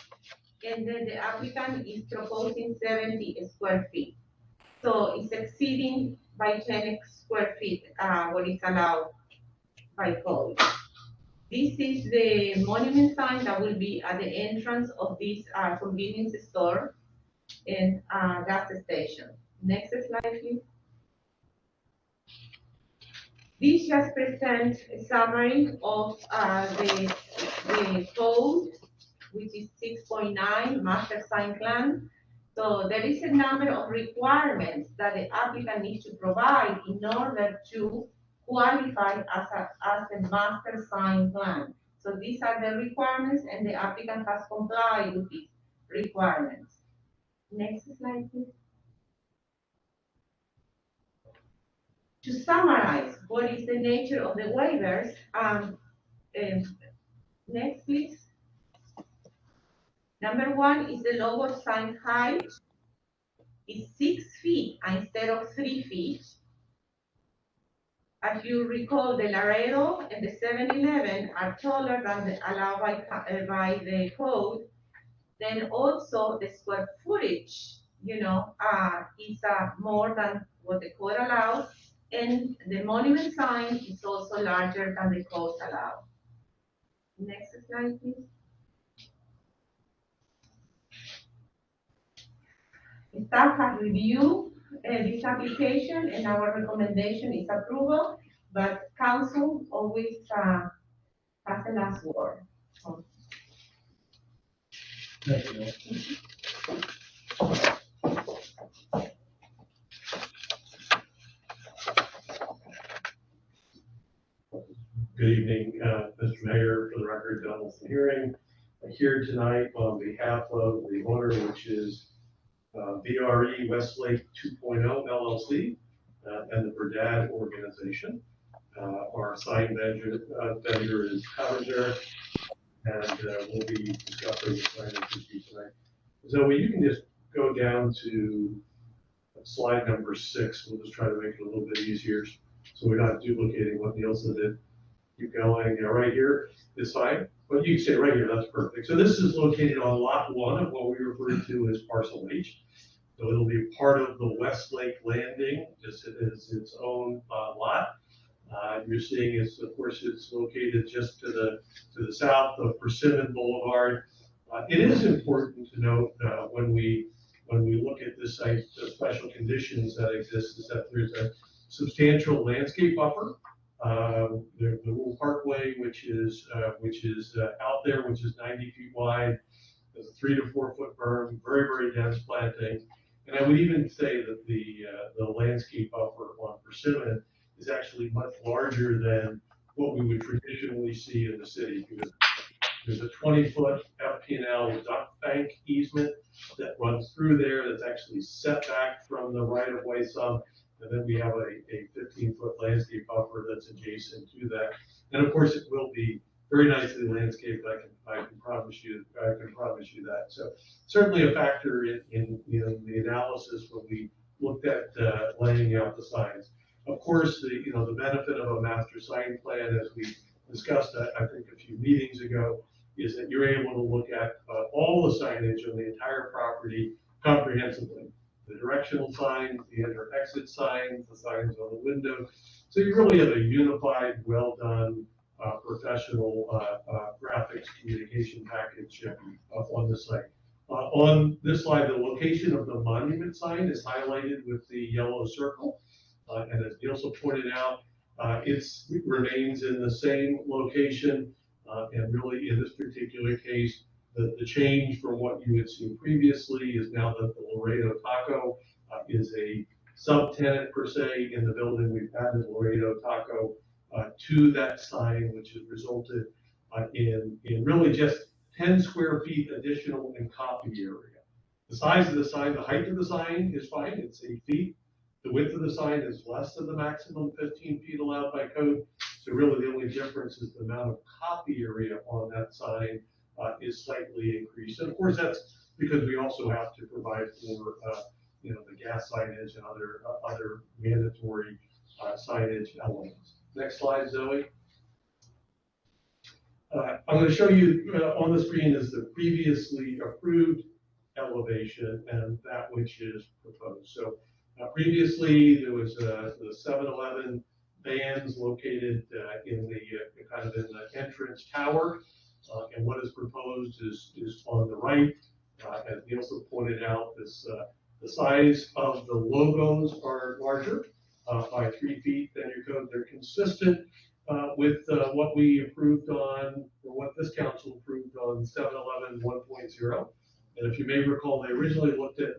and then the applicant is proposing 70 square feet. So it's exceeding by 10 square feet what is allowed by code. This is the monument sign that will be at the entrance of this convenience store and gas station. Next slide, please. This just presents a summary of the code, which is 6.9 master sign plan. So there is a number of requirements that the applicant needs to provide in order to qualify as a master sign plan. So these are the requirements, and the applicant has complied with these requirements. Next slide, please. To summarize, what is the nature of the waivers? Next, please. Number 1 is the logo sign height is 6 feet instead of 3 feet. As you recall, the Laredo and the 7-Eleven are taller than the allowed by the code. Then also the square footage, is more than what the code allows, and the monument sign is also larger than the code allows. Next slide, please. Staff has reviewed this application, and our recommendation is approval, but council always has the last word. Thank you, Bill. Good evening, Mr. Mayor, for the record, Donaldson Hearing. Here tonight on behalf of the owner, which is VRE Westlake 2.0 LLC and the Burdad organization. Our sign vendor is Coventer, and we'll be discussing the sign issue tonight. Zoe, you can just go down to slide number 6. We'll just try to make it a little bit easier so we're not duplicating what Nielsen did. Keep going, right here is fine, but you can say right here, that's perfect. So this is located on lot 1 of what we refer to as parcel H. So it'll be part of the Westlake Landing, just it is its own lot. You're seeing is, of course, it's located just to the south of Persimmon Boulevard. It is important to note when we look at this site, the special conditions that exist is that there's a substantial landscape buffer. The little parkway, which is out there, which is 90 feet wide, there's a 3 to 4 foot berm, very, very dense planting. And I would even say that the landscape buffer on Persimmon is actually much larger than what we would traditionally see in the city, because there's a 20-foot FP&L duct bank easement that runs through there that's actually set back from the right-of-way some. And then we have a 15-foot landscape buffer that's adjacent to that. And of course, it will be very nicely landscaped. I can promise you that. So certainly a factor in the analysis when we looked at laying out the signs. Of course, the benefit of a master sign plan, as we discussed, I think a few meetings ago, is that you're able to look at all the signage on the entire property comprehensively. The directional signs, the enter-exit signs, the signs on the window. So you really have a unified, well-done, professional graphics communication package on the site. On this slide, the location of the monument sign is highlighted with the yellow circle. And as Nielsen pointed out, it remains in the same location. And really, in this particular case, the change from what you had seen previously is now that the Laredo Taco is a subtenant per se in the building. We've added Laredo Taco to that sign, which has resulted in really just 10 square feet additional in copy area. The size of the sign, the height of the sign is fine, it's 8 feet. The width of the sign is less than the maximum 15 feet allowed by code. So really the only difference is the amount of copy area on that sign is slightly increased. And of course, that's because we also have to provide for the gas signage and other mandatory signage elements. Next slide, Zoe. I'm going to show you on the screen is the previously approved elevation and that which is proposed. So previously there was the 7-Eleven vans located in the kind of in the entrance tower, and what is proposed is on the right. As Nielsen pointed out, the size of the logos are larger by 3 feet than your code. They're consistent with what we approved on, or what this council approved on 7-Eleven 1.0. And if you may recall, they originally looked at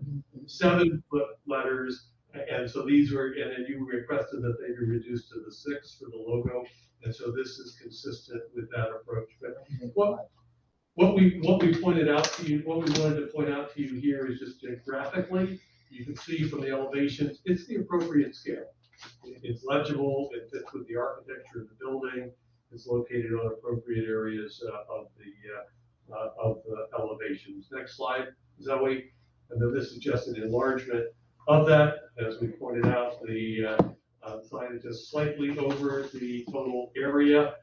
7-foot letters, and so these were, and then you requested that they be reduced to the 6 for the logo, and so this is consistent with that approach. But what we pointed out to you, what we wanted to point out to you here is just graphically, you can see from the elevations, it's the appropriate scale. It's legible, it fits with the architecture of the building, it's located on appropriate areas of the elevations. Next slide, Zoe. And then this is just an enlargement of that. As we pointed out, the sign is just slightly over the total area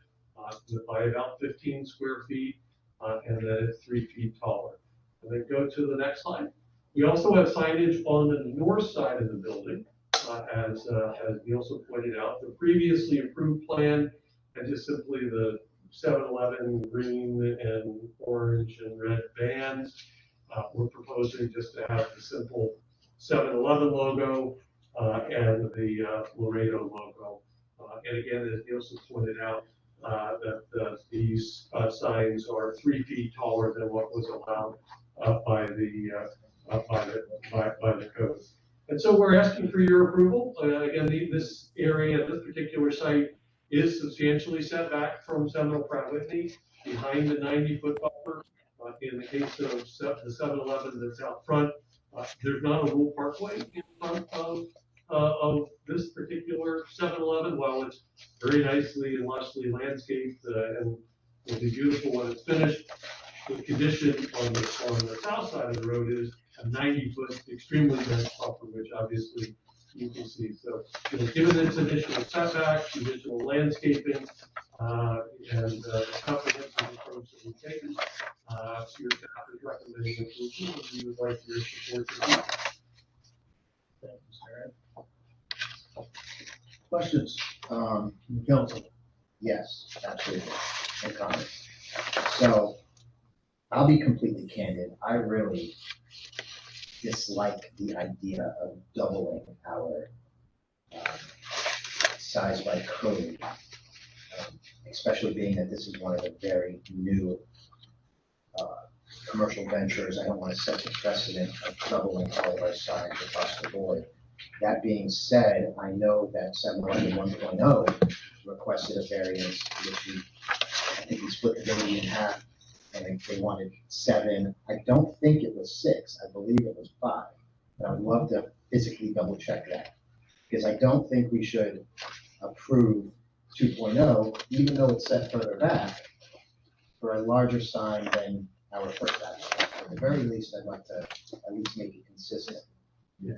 by about 15 square feet, and then it's 3 feet taller. And then go to the next slide. We also have signage on the north side of the building, as Nielsen pointed out. The previously approved plan and just simply the 7-Eleven green and orange and red bands. We're proposing just to have the simple 7-Eleven logo and the Laredo logo. And again, as Nielsen pointed out, that these signs are 3 feet taller than what was allowed by the code. And so we're asking for your approval. Again, this area, this particular site is substantially set back from Seminole Pratt Whitney, behind the 90-foot buffer. In the case of the 7-Eleven that's out front, there's not a rule parkway in front of this particular 7-Eleven. While it's very nicely and lushly landscaped and will be beautiful when it's finished, the condition on the south side of the road is a 90-foot extremely dense buffer, which obviously you can see. So, given its additional setbacks, additional landscaping, and the comprehensive approach that we've taken, your staff is recommending approval, and we would like your support to that. Thank you, Sarah. Questions, from the council? Yes, absolutely. No comment. So I'll be completely candid. I really dislike the idea of doubling our size by code, especially being that this is one of the very new commercial ventures. I don't want to set the precedent of doubling all of our signs across the board. That being said, I know that 711 1.0 requested a variance, which I think we split the building in half, and they wanted 7. I don't think it was 6. I believe it was 5. But I would love to physically double check that, because I don't think we should approve 2.0, even though it's set further back, for a larger sign than our first action. At the very least, I'd like to at least make it consistent.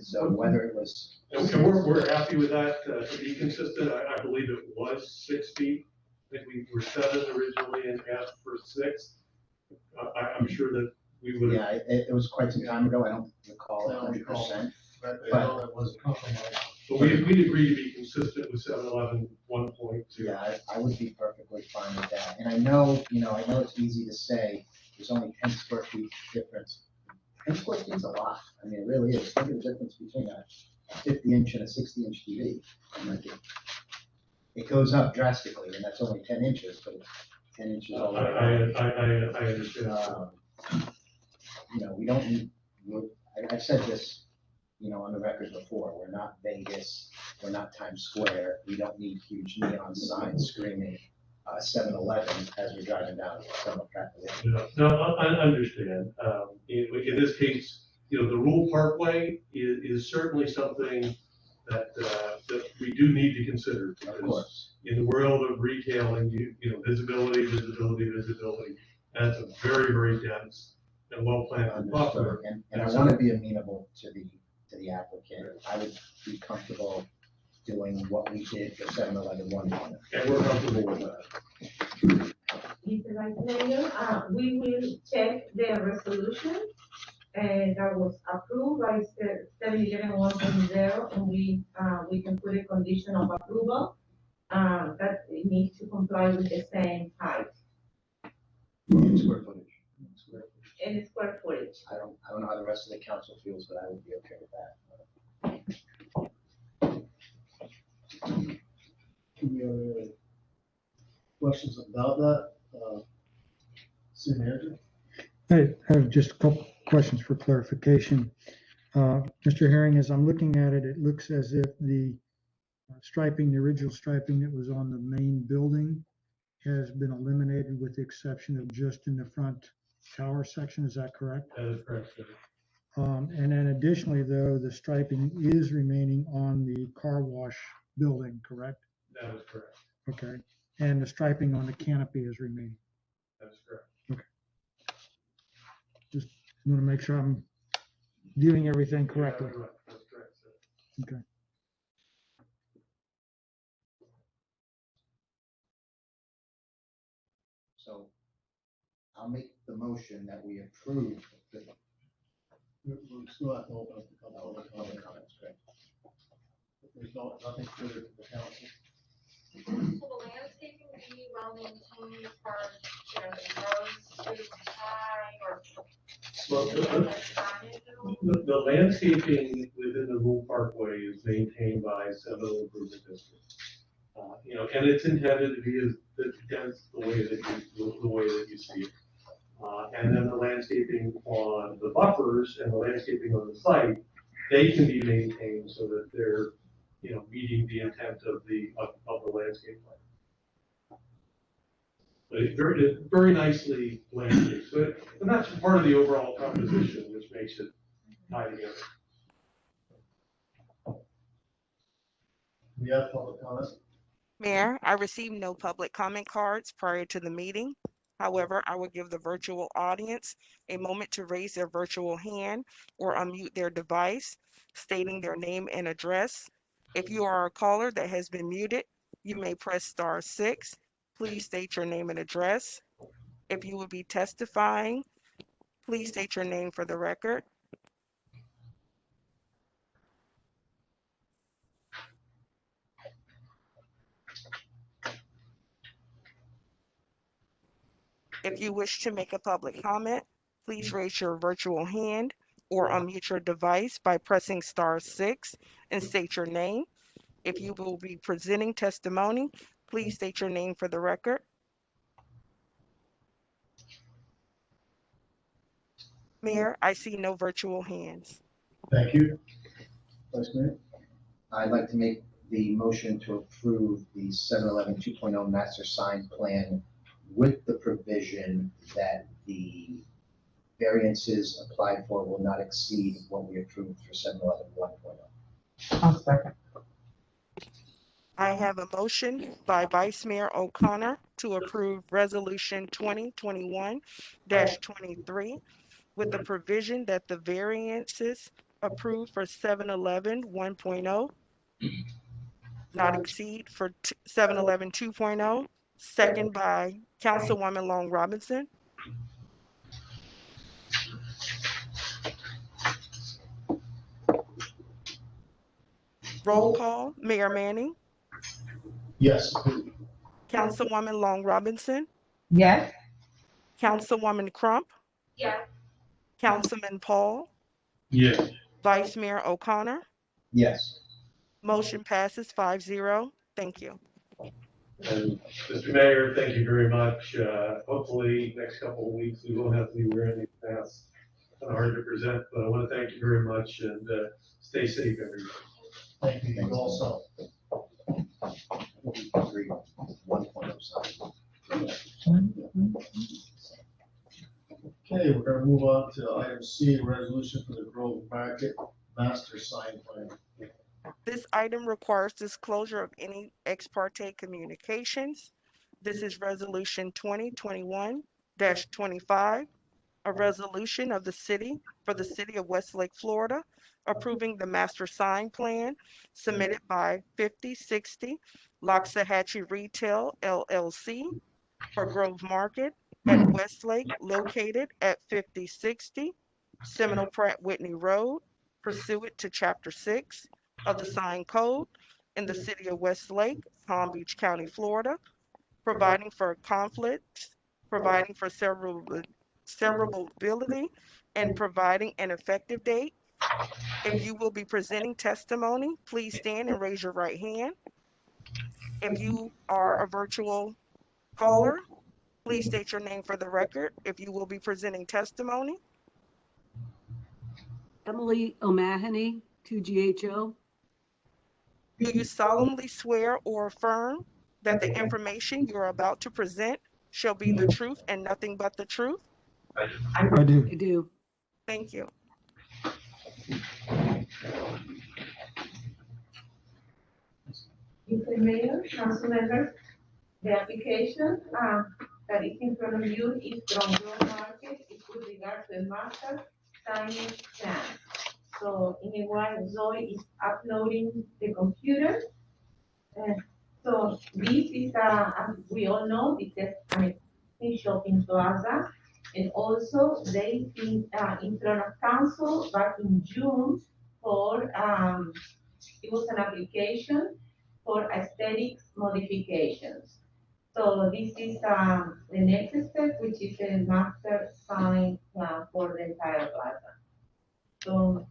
So whether it was. And we're happy with that, to be consistent. I believe it was 6 feet. I think we were 7 originally and asked for 6. I'm sure that we would have. Yeah, it was quite some time ago. I don't recall 100%. But it was a compromise. But we'd agree to be consistent with 711 1.2. Yeah, I would be perfectly fine with that. And I know it's easy to say there's only 10 square feet difference. 10 square feet is a lot. I mean, it really is. Think of the difference between a 50-inch and a 60-inch TV. Like it goes up drastically, and that's only 10 inches, but 10 inches all the way around. I understand. We don't need, I've said this, on the record before, we're not Vegas, we're not Times Square, we don't need huge neon signs screaming 7-Eleven as we're driving down Seminole Pratt. No, I understand. In this case, the rule parkway is certainly something that we do need to consider. Of course. In the world of retailing, visibility, that's a very, very dense and well-planned buffer. And I want to be amenable to the applicant. I would be comfortable doing what we did for 7-Eleven 1.0. And we're comfortable with that. Mr. Vice Mayor, we will check the resolution that was approved by 7-Eleven 1.0, and we can put a condition of approval that it needs to comply with the same height In square footage. and square footage. I don't know how the rest of the council feels, but I would be okay with that. Any other questions about that? City Manager? I have just a couple questions for clarification. Mr. Herring, as I'm looking at it, it looks as if the the original striping that was on the main building has been eliminated with the exception of just in the front tower section. Is that correct? That is correct, sir. And then additionally, though, the striping is remaining on the car wash building, correct? That is correct. Okay. And the striping on the canopy is remaining. That is correct. Okay. Just want to make sure I'm viewing everything correctly. Yeah, that's correct, sir. Okay. So I'll make the motion that we approve the We still have to open up the public comments, correct? There's nothing further to the council. Will the landscaping be well maintained as far as, the rows to the side or? Well, the landscaping within the Rule Parkway is maintained by Seminole Improvement District. You know, and it's intended to be as dense the way that the way that you see it. And then the landscaping on the buffers and the landscaping on the site, they can be maintained so that they're, you know, meeting the intent of the landscape plan. But it's very nicely landscaped, so and that's part of the overall composition, which makes it tie together. We have public comment. Mayor, I received no public comment cards prior to the meeting. However, I will give the virtual audience a moment to raise their virtual hand or unmute their device, stating their name and address. If you are a caller that has been muted, you may press *6. Please state your name and address. If you will be testifying, please state your name for the record. If you wish to make a public comment, please raise your virtual hand or unmute your device by pressing *6 and state your name. If you will be presenting testimony, please state your name for the record. Mayor, I see no virtual hands. Thank you. Vice Mayor? I'd like to make the motion to approve the 7-Eleven 2.0 master sign plan with the provision that the variances applied for will not exceed what we approved for 7-Eleven 1.0. I'll second. I have a motion by Vice Mayor O'Connor to approve Resolution 2021-23 with the provision that the variances approved for 7-Eleven 1.0 not exceed for 7-Eleven 2.0. Second by Councilwoman Long Robinson. Roll call, Mayor Manning, Yes. Councilwoman Long Robinson, Yes. Councilwoman Crump, Yes. Councilman Paul, Yes. Vice Mayor O'Connor. Yes. Motion passes 5-0. Thank you. And Mr. Mayor, thank you very much. Hopefully, next couple of weeks, we won't have to be wearing these masks. It's hard to present, but I want to thank you very much and stay safe, everybody. Thank you. You also. 1.0 sign. Okay, we're gonna move on to item C, resolution for the Grove Market Master Sign Plan. This item requires disclosure of any ex parte communications. This is Resolution 2021-25, a resolution of the city for the city of Westlake, Florida, approving the master sign plan submitted by 5060 Loxahatchee Retail LLC for Grove Market at Westlake, located at 5060 Seminole Pratt Whitney Road, pursuant to Chapter 6 of the Sign Code in the city of Westlake, Palm Beach County, Florida, providing for conflicts, providing for severability, and providing an effective date. If you will be presenting testimony, please stand and raise your right hand. If you are a virtual caller, please state your name for the record if you will be presenting testimony. Emily O'Mahony, 2GHO. Do you solemnly swear or affirm that the information you are about to present shall be the truth and nothing but the truth? I do. I do. Thank you. Mr. Mayor, council members, the application that is in front of you is from Grove Market. It's with regard to a master signage plan. So in a while, Zoe is uploading the computer. So this is, as we all know, this is an shopping plaza. And also they've been in front of council back in June for, it was an application for aesthetics modifications. So this is the next step, which is a master sign plan for the entire plaza. So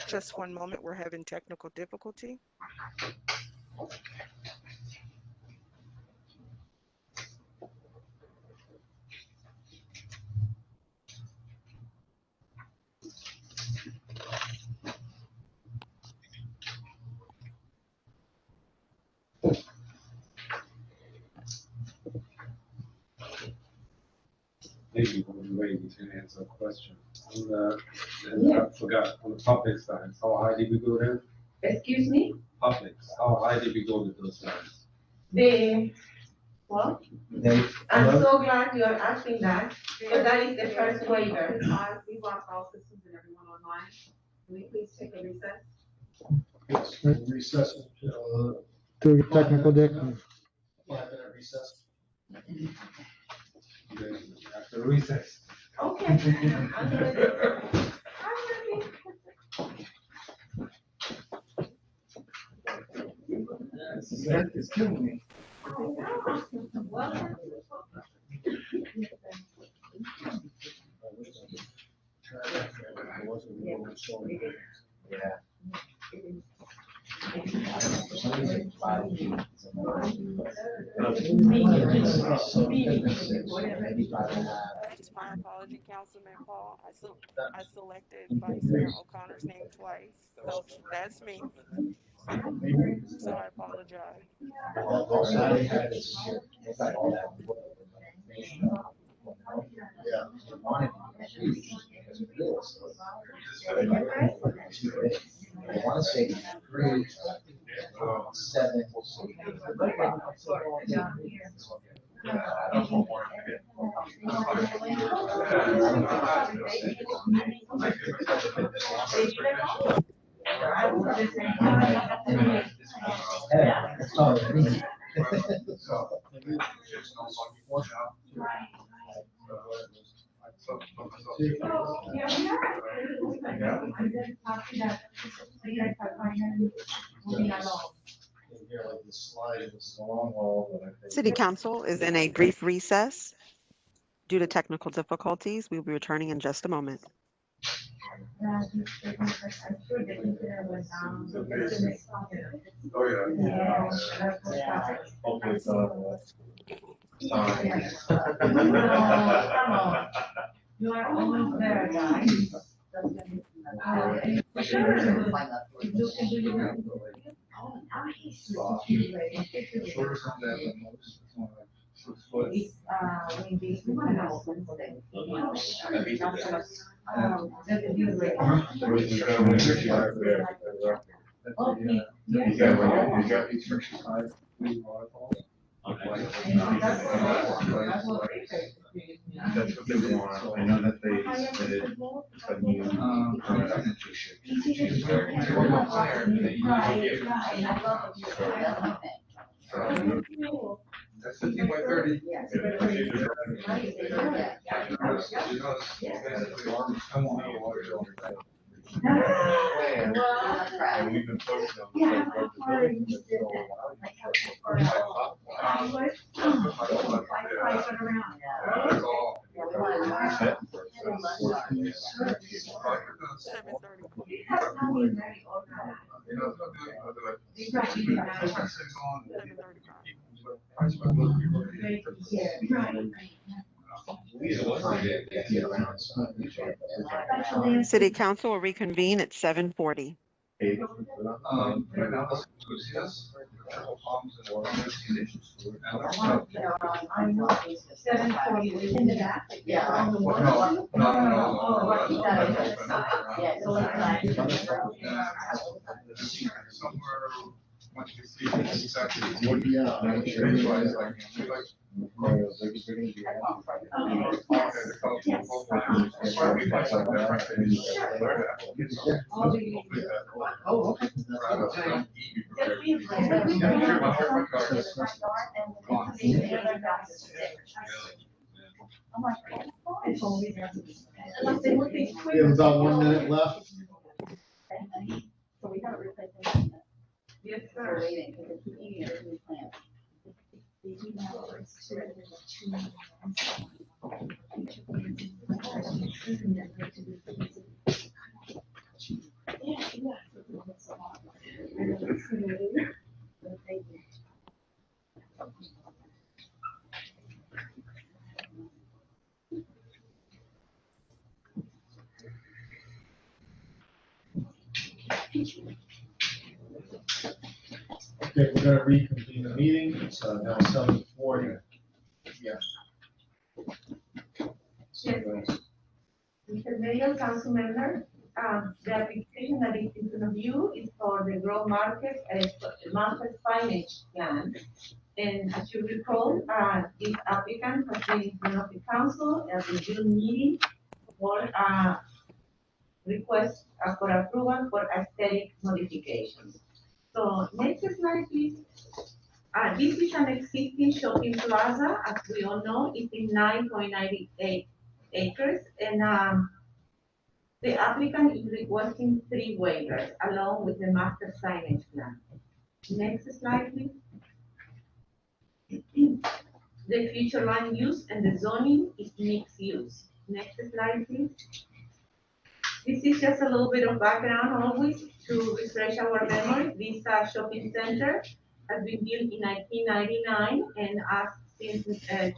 Just one moment, we're having technical difficulty. Maybe when we wait, we can answer a question. And I forgot, on the public side, how high did we go there? Excuse me? Publics, how high did we go with those signs? Well, They, I'm so glad you are asking that, because that is the first waiver. We lost all systems and everyone online. Can we please take a recess? Yes, we'll recess until To technical dick. 5-minute recess. After recess. Okay. I'm ready. It's killing me. Yeah. For some reason, 5G is a maybe 5.5. That's my apology, Councilman Paul. I selected Vice Mayor O'Connor's name twice, so that's me. So I apologize. All I had is, it's like all that. Yeah. I wanted to be huge, because it is. I want to say 3, 7. City Council is in a brief recess due to technical difficulties. We'll be returning in just a moment. You are almost there, guys. That's what they want. I know that they submitted a new, That's 15 by 30. And we've been focused on. City Council will reconvene at 7:40. Right now, let's see us. Problems and water conditions. 7:40 in the back. Yeah. Somewhere, once we see this exactly. Yeah. Visualize like. We have about 1 minute left. So we haven't replaced anything. Yes, We're sir. waiting, because they keep eating everything we plant. Yeah, Okay, we're gonna reconvene the meeting. It's now 7:40. Yeah. Yes. Mr. Mayor, Council Member, the application that is in front of you is for the Grow Market Master Signage Plan. And as you recall, this applicant has been in front of the council at the June meeting for request for approval for aesthetic modifications. So next slide, please. This is an existing shopping plaza, as we all know, it's in 9.98 acres, and the applicant is requesting 3 waivers along with the master signage plan. Next slide, please. The future land use and the zoning is mixed use. Next slide, please. This is just a little bit of background always to refresh our memory. This shopping center has been built in 1999 and since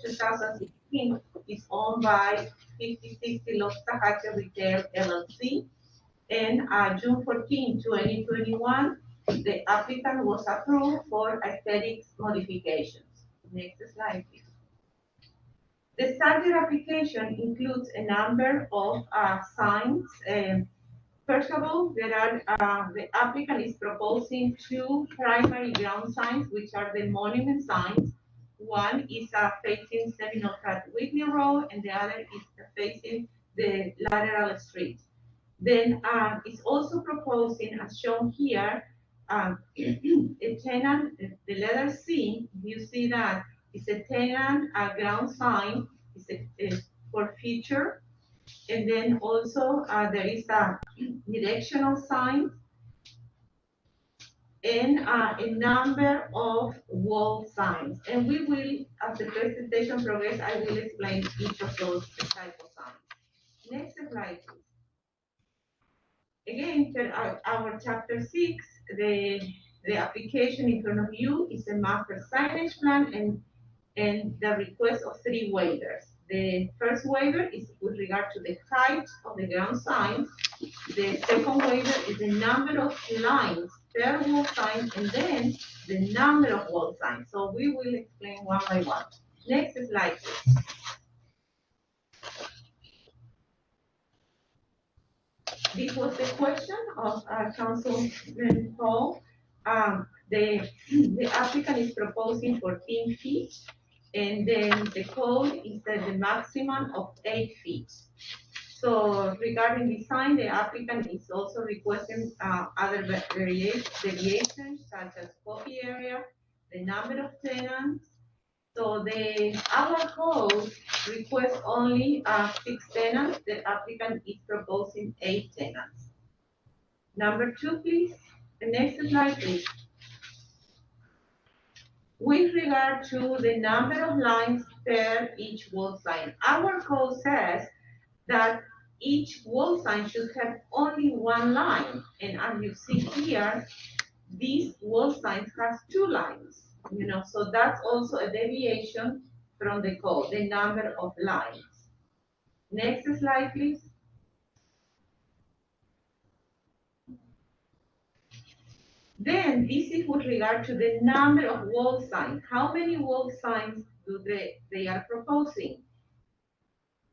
2016 is owned by 5060 Los Tajache Retail LLC. And June 14, 2021, the applicant was approved for aesthetics modifications. Next slide, please. The starter application includes a number of signs. First of all, there are the applicant is proposing 2 primary ground signs, which are the monument signs. One is facing Seminole Cut Whitney Road, and the other is facing the lateral street. Then it's also proposing, as shown here, a tenant, the letter C, you see that it's a tenant ground sign, it's for future. And then also there is a directional sign and a number of wall signs. And we will, as the presentation progresses, I will explain each of those types of signs. Next slide, please. Again, our chapter 6, the application in front of you is a master signage plan and the request of 3 waivers. The first waiver is with regard to the height of the ground signs. The second waiver is the number of lines per wall sign and then the number of wall signs. So we will explain one by one. Next slide, please. This was the question of Councilman Paul. The applicant is proposing 14 feet, and then the code is at the maximum of 8 feet. So regarding design, the applicant is also requesting other variations such as coffee area, the number of tenants. So our code requests only 6 tenants. The applicant is proposing 8 tenants. Number 2, please. The next slide, please. With regard to the number of lines per each wall sign, our code says that each wall sign should have only 1 line. And as you see here, these wall signs have 2 lines. So that's also a deviation from the code, the number of lines. Next slide, please. Then this is with regard to the number of wall signs. How many wall signs do they are proposing?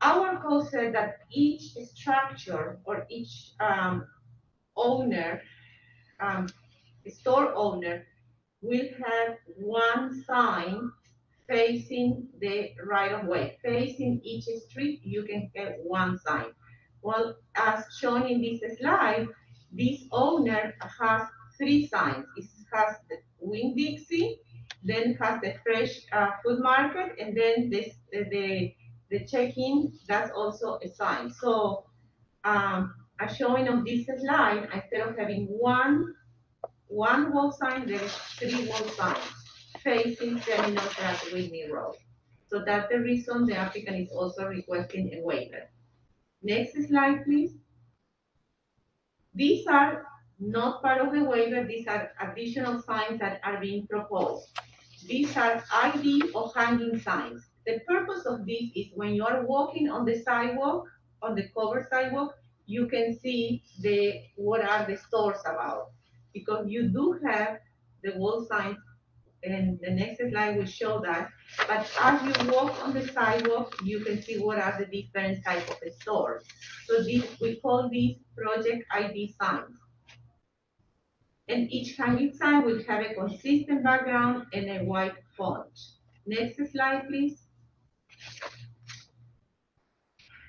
Our code said that each structure or each owner, store owner, will have 1 sign facing the right of way. Facing each street, you can have 1 sign. Well, as shown in this slide, this owner has 3 signs. It has the Winn-Dixie, then has the fresh food market, and then the check-in, that's also a sign. So as shown on this slide, instead of having one wall sign, there is 3 wall signs facing Seminole Track Whitney Road. So that's the reason the applicant is also requesting a waiver. Next slide, please. These are not part of the waiver. These are additional signs that are being proposed. These are ID or hanging signs. The purpose of this is when you are walking on the sidewalk, on the covered sidewalk, you can see what are the stores about. Because you do have the wall signs, and the next slide will show that. But as you walk on the sidewalk, you can see what are the different types of stores. So we call these project ID signs. And each hanging sign will have a consistent background and a white font. Next slide, please.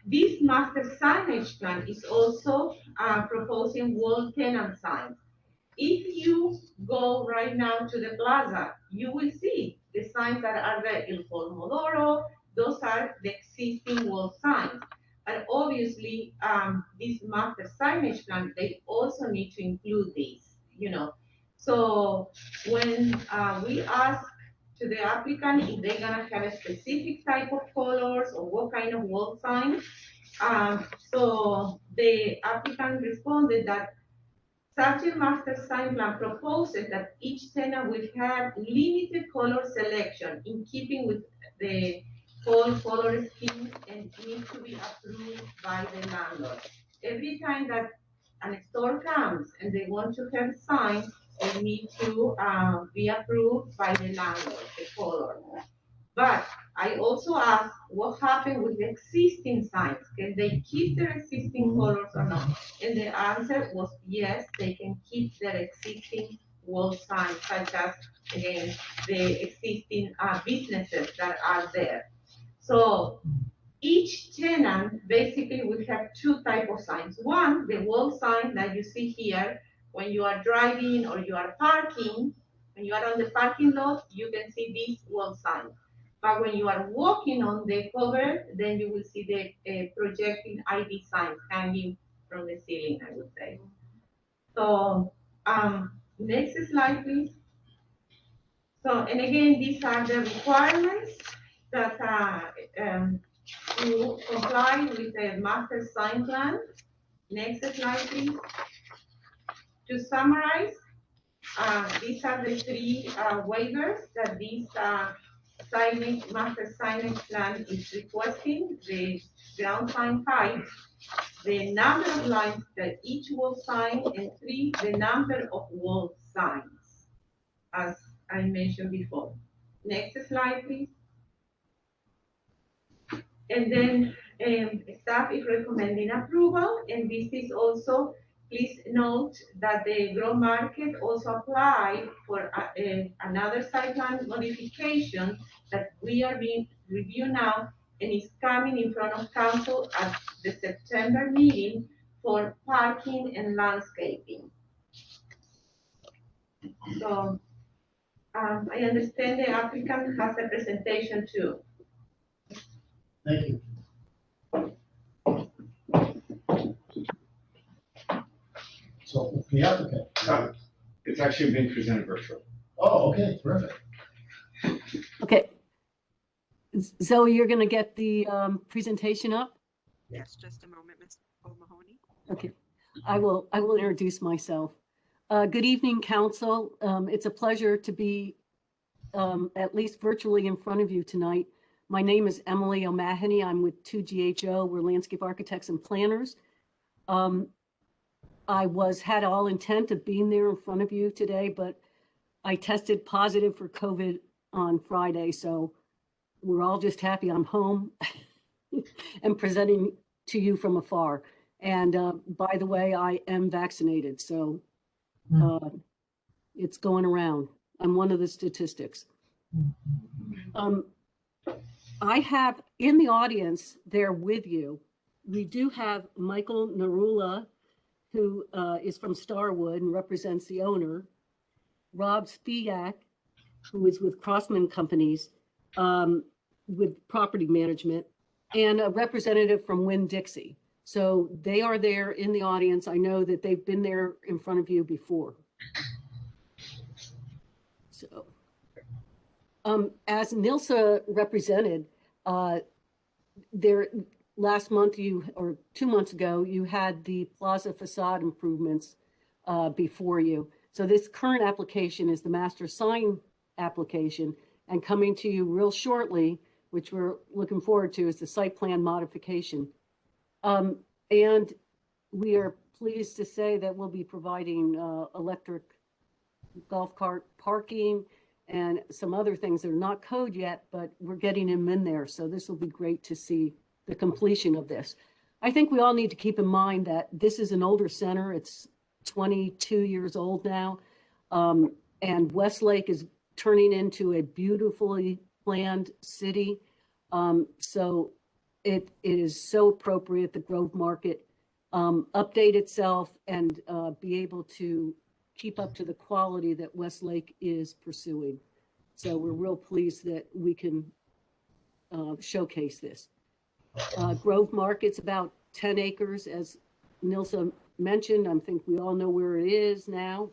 This master signage plan is also proposing wall tenant signs. If you go right now to the plaza, you will see the signs that are there, Il Pomodoro, those are the existing wall signs. And obviously, this master signage plan, they also need to include these, So when we ask to the applicant if they're gonna have a specific type of colors or what kind of wall signs, so the applicant responded that such a master sign plan proposes that each tenant will have limited color selection in keeping with the fall color scheme and needs to be approved by the landlord. Every time that a store comes and they want to have signs, they need to be approved by the landlord, the color. But I also asked what happened with the existing signs. Can they keep their existing colors or not? And the answer was yes, they can keep their existing wall signs, such as, again, the existing businesses that are there. So each tenant basically will have two types of signs. One, the wall sign that you see here, when you are driving or you are parking, when you are on the parking lot, you can see this wall sign. But when you are walking on the cover, then you will see the projecting ID signs hanging from the ceiling, I would say. So next slide, please. So, and again, these are the requirements that to comply with the master sign plan. Next slide, please. To summarize, these are the three waivers that this master signage plan is requesting: the ground sign height, the number of lines that each wall sign, and 3, the number of wall signs, as I mentioned before. Next slide, please. And then staff is recommending approval, and this is also, please note that the Grow Market also applied for another site plan modification that we are being reviewed now, and is coming in front of council at the September meeting for parking and landscaping. So I understand the applicant has a presentation too. Thank you. So the applicant. It's actually being presented virtually. Oh, okay, terrific. Okay. Zoe, you're going to get the presentation up? Yes, just a moment, Ms. O'Mahony. Okay. I will introduce myself. Good evening, council. It's a pleasure to be at least virtually in front of you tonight. My name is Emily O'Mahony. I'm with 2GHO. We're landscape architects and planners. I had all intent of being there in front of you today, but I tested positive for COVID on Friday, so we're all just happy I'm home and presenting to you from afar. And by the way, I am vaccinated, so it's going around. I'm one of the statistics. I have in the audience there with you, we do have Michael Narula, who is from Starwood and represents the owner, Rob Spiak, who is with Crossman Companies with property management, and a representative from Winn-Dixie. So they are there in the audience. I know that they've been there in front of you before. So, as Nilsa represented, there last month or 2 months ago, you had the plaza facade improvements before you. So this current application is the master sign application, and coming to you real shortly, which we're looking forward to, is the site plan modification. And we are pleased to say that we'll be providing electric golf cart parking and some other things that are not code yet, but we're getting them in there. So this will be great to see the completion of this. I think we all need to keep in mind that this is an older center. It's 22 years old now. And Westlake is turning into a beautifully planned city. So it is so appropriate the Grove Market update itself and be able to keep up to the quality that Westlake is pursuing. So we're real pleased that we can showcase this. Grove Market's about 10 acres, as Nilsa mentioned. I think we all know where it is now.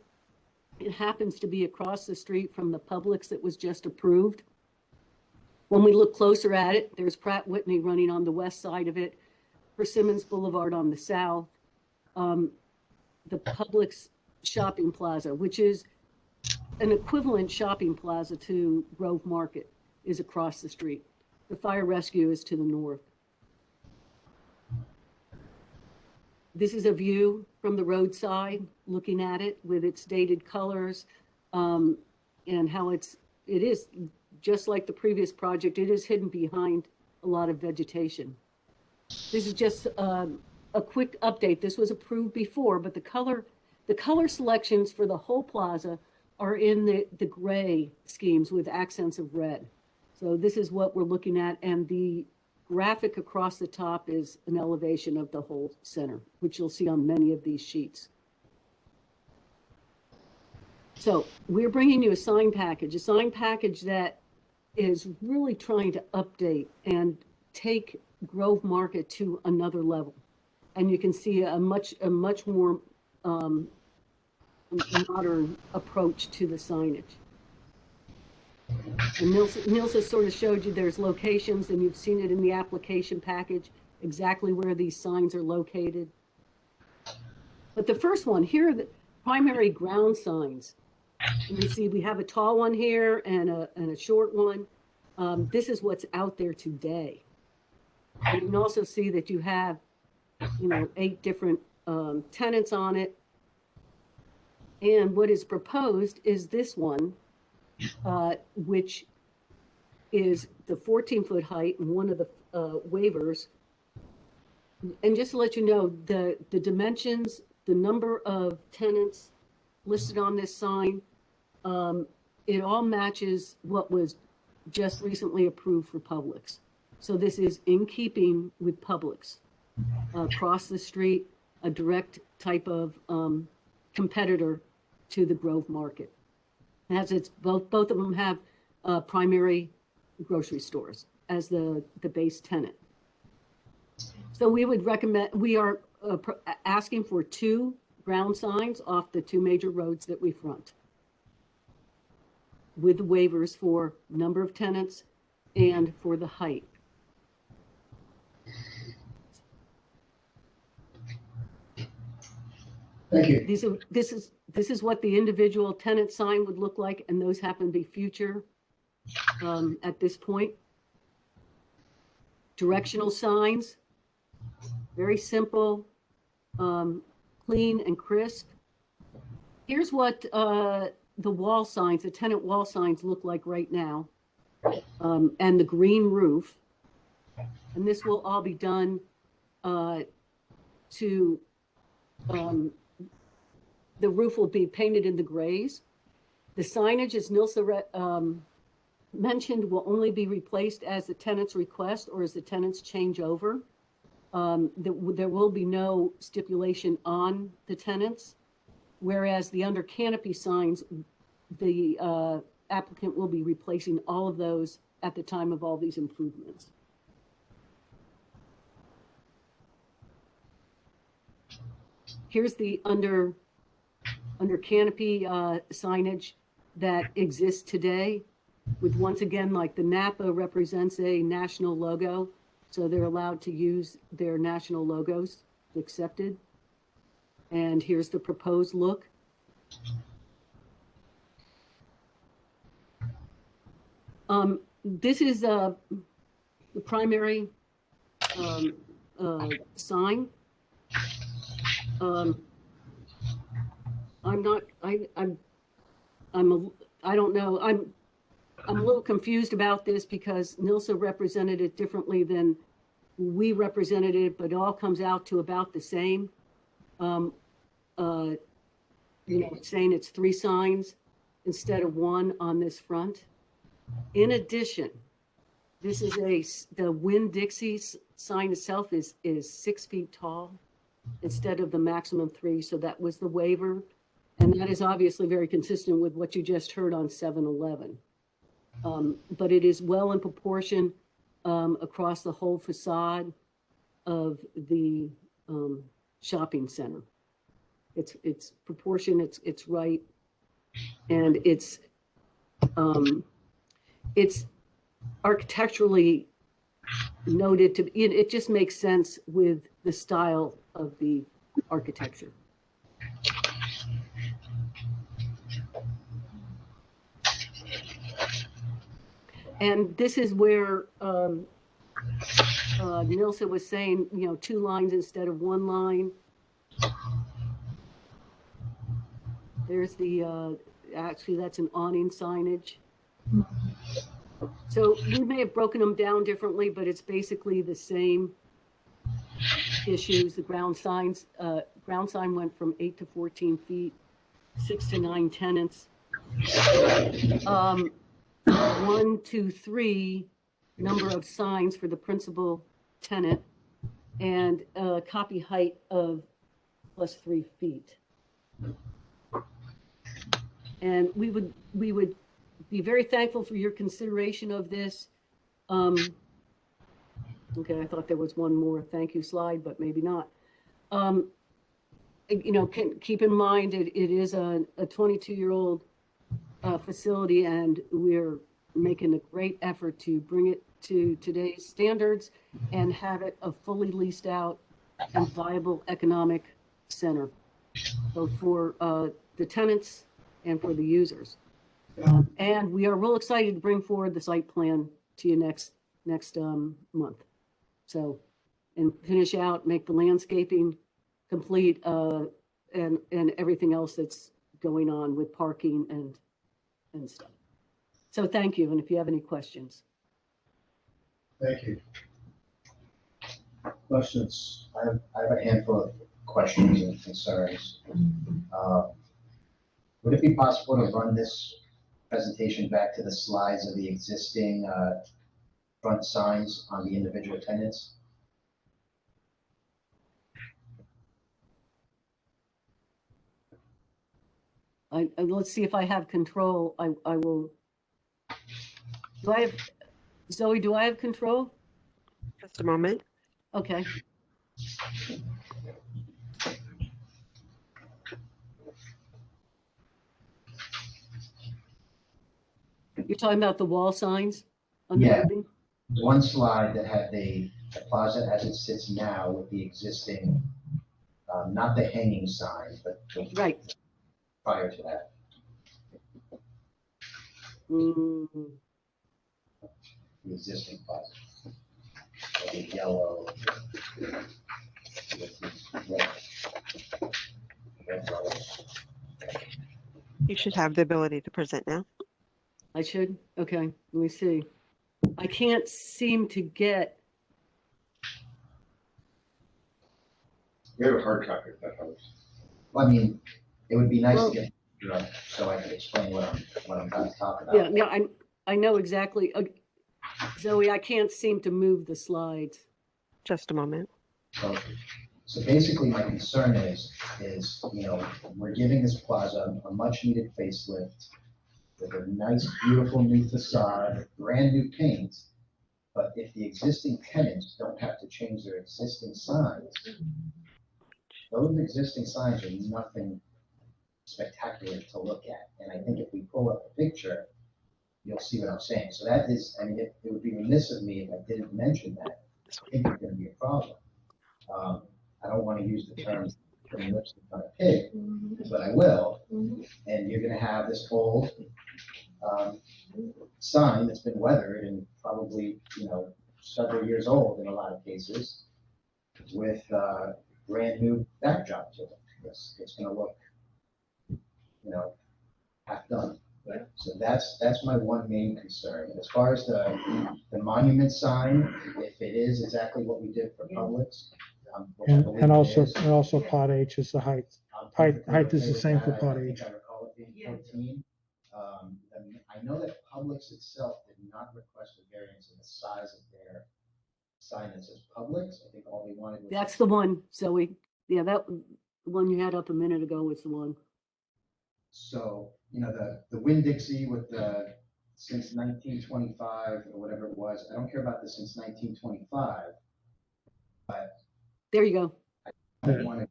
It happens to be across the street from the Publix that was just approved. When we look closer at it, there's Pratt Whitney running on the west side of it, Persimmons Boulevard on the south, the Publix shopping plaza, which is an equivalent shopping plaza to Grove Market, is across the street. The fire rescue is to the north. This is a view from the roadside, looking at it with its dated colors, and how it is just like the previous project. It is hidden behind a lot of vegetation. This is just a quick update. This was approved before, but the color selections for the whole plaza are in the gray schemes with accents of red. So this is what we're looking at, and the graphic across the top is an elevation of the whole center, which you'll see on many of these sheets. So we're bringing you a sign package that is really trying to update and take Grove Market to another level. And you can see a much more modern approach to the signage. And Nilsa sort of showed you there's locations, and you've seen it in the application package, exactly where these signs are located. But the first one, here are the primary ground signs. And you see we have a tall one here and a short one. This is what's out there today. And you can also see that you have, 8 different tenants on it. And what is proposed is this one, which is the 14-foot height and one of the waivers. And just to let you know, the dimensions, the number of tenants listed on this sign, it all matches what was just recently approved for Publix. So this is in keeping with Publix. Across the street, a direct type of competitor to the Grove Market. As it's both of them have primary grocery stores as the base tenant. So we would recommend, we are asking for 2 ground signs off the 2 major roads that we front, with waivers for number of tenants and for the height. Thank you. This is what the individual tenant sign would look like, and those happen to be future at this point. Directional signs, very simple, clean and crisp. Here's what the wall signs, the tenant wall signs look like right now, and the green roof. And this will all be done to the roof will be painted in the grays. The signage, as Nilsa mentioned, will only be replaced as the tenants request or as the tenants change over. There will be no stipulation on the tenants, whereas the under canopy signs, the applicant will be replacing all of those at the time of all these improvements. Here's the under canopy signage that exists today, with, once again, like the Napa represents a national logo, so they're allowed to use their national logos, accepted. And here's the proposed look. This is the primary sign. I don't know. I'm a little confused about this because NILSA represented it differently than we represented it, but it all comes out to about the same. It's saying it's 3 signs instead of 1 on this front. In addition, this is the Winn-Dixie sign itself is 6 feet tall instead of the maximum 3. So that was the waiver. And that is obviously very consistent with what you just heard on 7-Eleven. But it is well in proportion across the whole facade of the shopping center. It's proportion, it's right, and it's architecturally noted to. It just makes sense with the style of the architecture. And this is where Nilsa was saying, 2 lines instead of 1 line. There's the, actually that's an awning signage. So we may have broken them down differently, but it's basically the same issues. The ground sign went from 8 to 14 feet, 6 to 9 tenants. 1, 2, 3 number of signs for the principal tenant, and copy height of plus 3 feet. And we would be very thankful for your consideration of this. Okay, I thought there was one more thank you slide, but maybe not. Keep in mind it is a 22-year-old facility, and we're making a great effort to bring it to today's standards and have it a fully leased out and viable economic center, both for the tenants and for the users. And we are real excited to bring forward the site plan to you next month. So, and finish out, make the landscaping complete, and everything else that's going on with parking and stuff. So thank you. And if you have any questions. Thank you. Questions? I have a handful of questions and concerns. Would it be possible to run this presentation back to the slides of the existing front signs on the individual tenants? Let's see if I have control. I will. Do I have, Zoe, do I have control? Just a moment. Okay. You're talking about the wall signs on the building? One slide that had the plaza as it sits now with the existing, not the hanging sign, but right prior to that. The existing plaza. The yellow. Red colors. You should have the ability to present now. I should? Okay, let me see. I can't seem to get. We have a hard copy if that helps. Well, I mean, it would be nice to get, so I could explain what I'm about to talk about. Yeah, I know exactly. Zoe, I can't seem to move the slides. Just a moment. So basically my concern is, we're giving this plaza a much needed facelift with a nice, beautiful new facade, brand new paint. But if the existing tenants don't have to change their existing signs, those existing signs are nothing spectacular to look at. And I think if we pull up a picture, you'll see what I'm saying. So that is, I mean, it would be remiss of me if I didn't mention that. I think it's going to be a problem. I don't want to use the term putting lips in front of pig, but I will. And you're gonna have this old, sign that's been weathered and probably, several years old in a lot of cases with, brand new backdrop to it. It's gonna look, half done. So that's my one main concern. As far as the monument sign, if it is exactly what we did for Publix, which I believe And it also, is, and also pot H is the height. I'm Height perfectly is the okay with same that. for pot I think H. I recall it being 14. I know that Publix itself did not request a variance in the size of their sign that says Publix. I think all they wanted was. That's the one, Zoe. Yeah, the one you had up a minute ago was the one. So, the Winn-Dixie with the since 1925 or whatever it was, I don't care about the since 1925, but there you go. I want to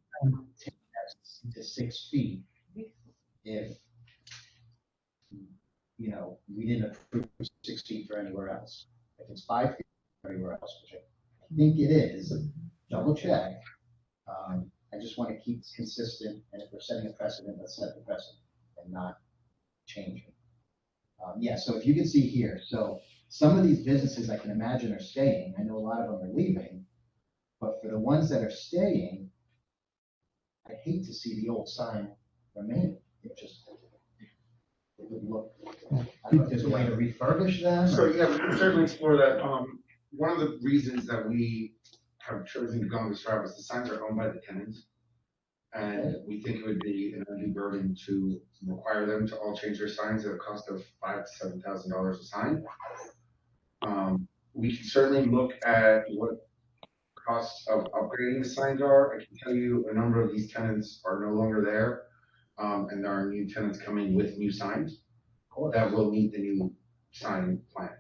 take that to 6 feet if, we didn't approve 6 feet for anywhere else. If it's 5 feet for anywhere else, which I think it is, double check. I just want to keep it consistent, and if we're setting a precedent, let's set the precedent and not change it. So if you can see here, so some of these businesses I can imagine are staying. I know a lot of them are leaving, but for the ones that are staying, I hate to see the old sign remain. It would look, I don't know if there's a way to refurbish them. So, yeah, we can certainly explore that. One of the reasons that we have chosen to go on this route is the signs are owned by the tenants. And we think it would be an undue burden to require them to all change their signs at a cost of $5,000 to $7,000 a sign. We can certainly look at what costs of upgrading the signs are. I can tell you a number of these tenants are no longer there. And there are new tenants coming with new signs that will meet the new sign plan.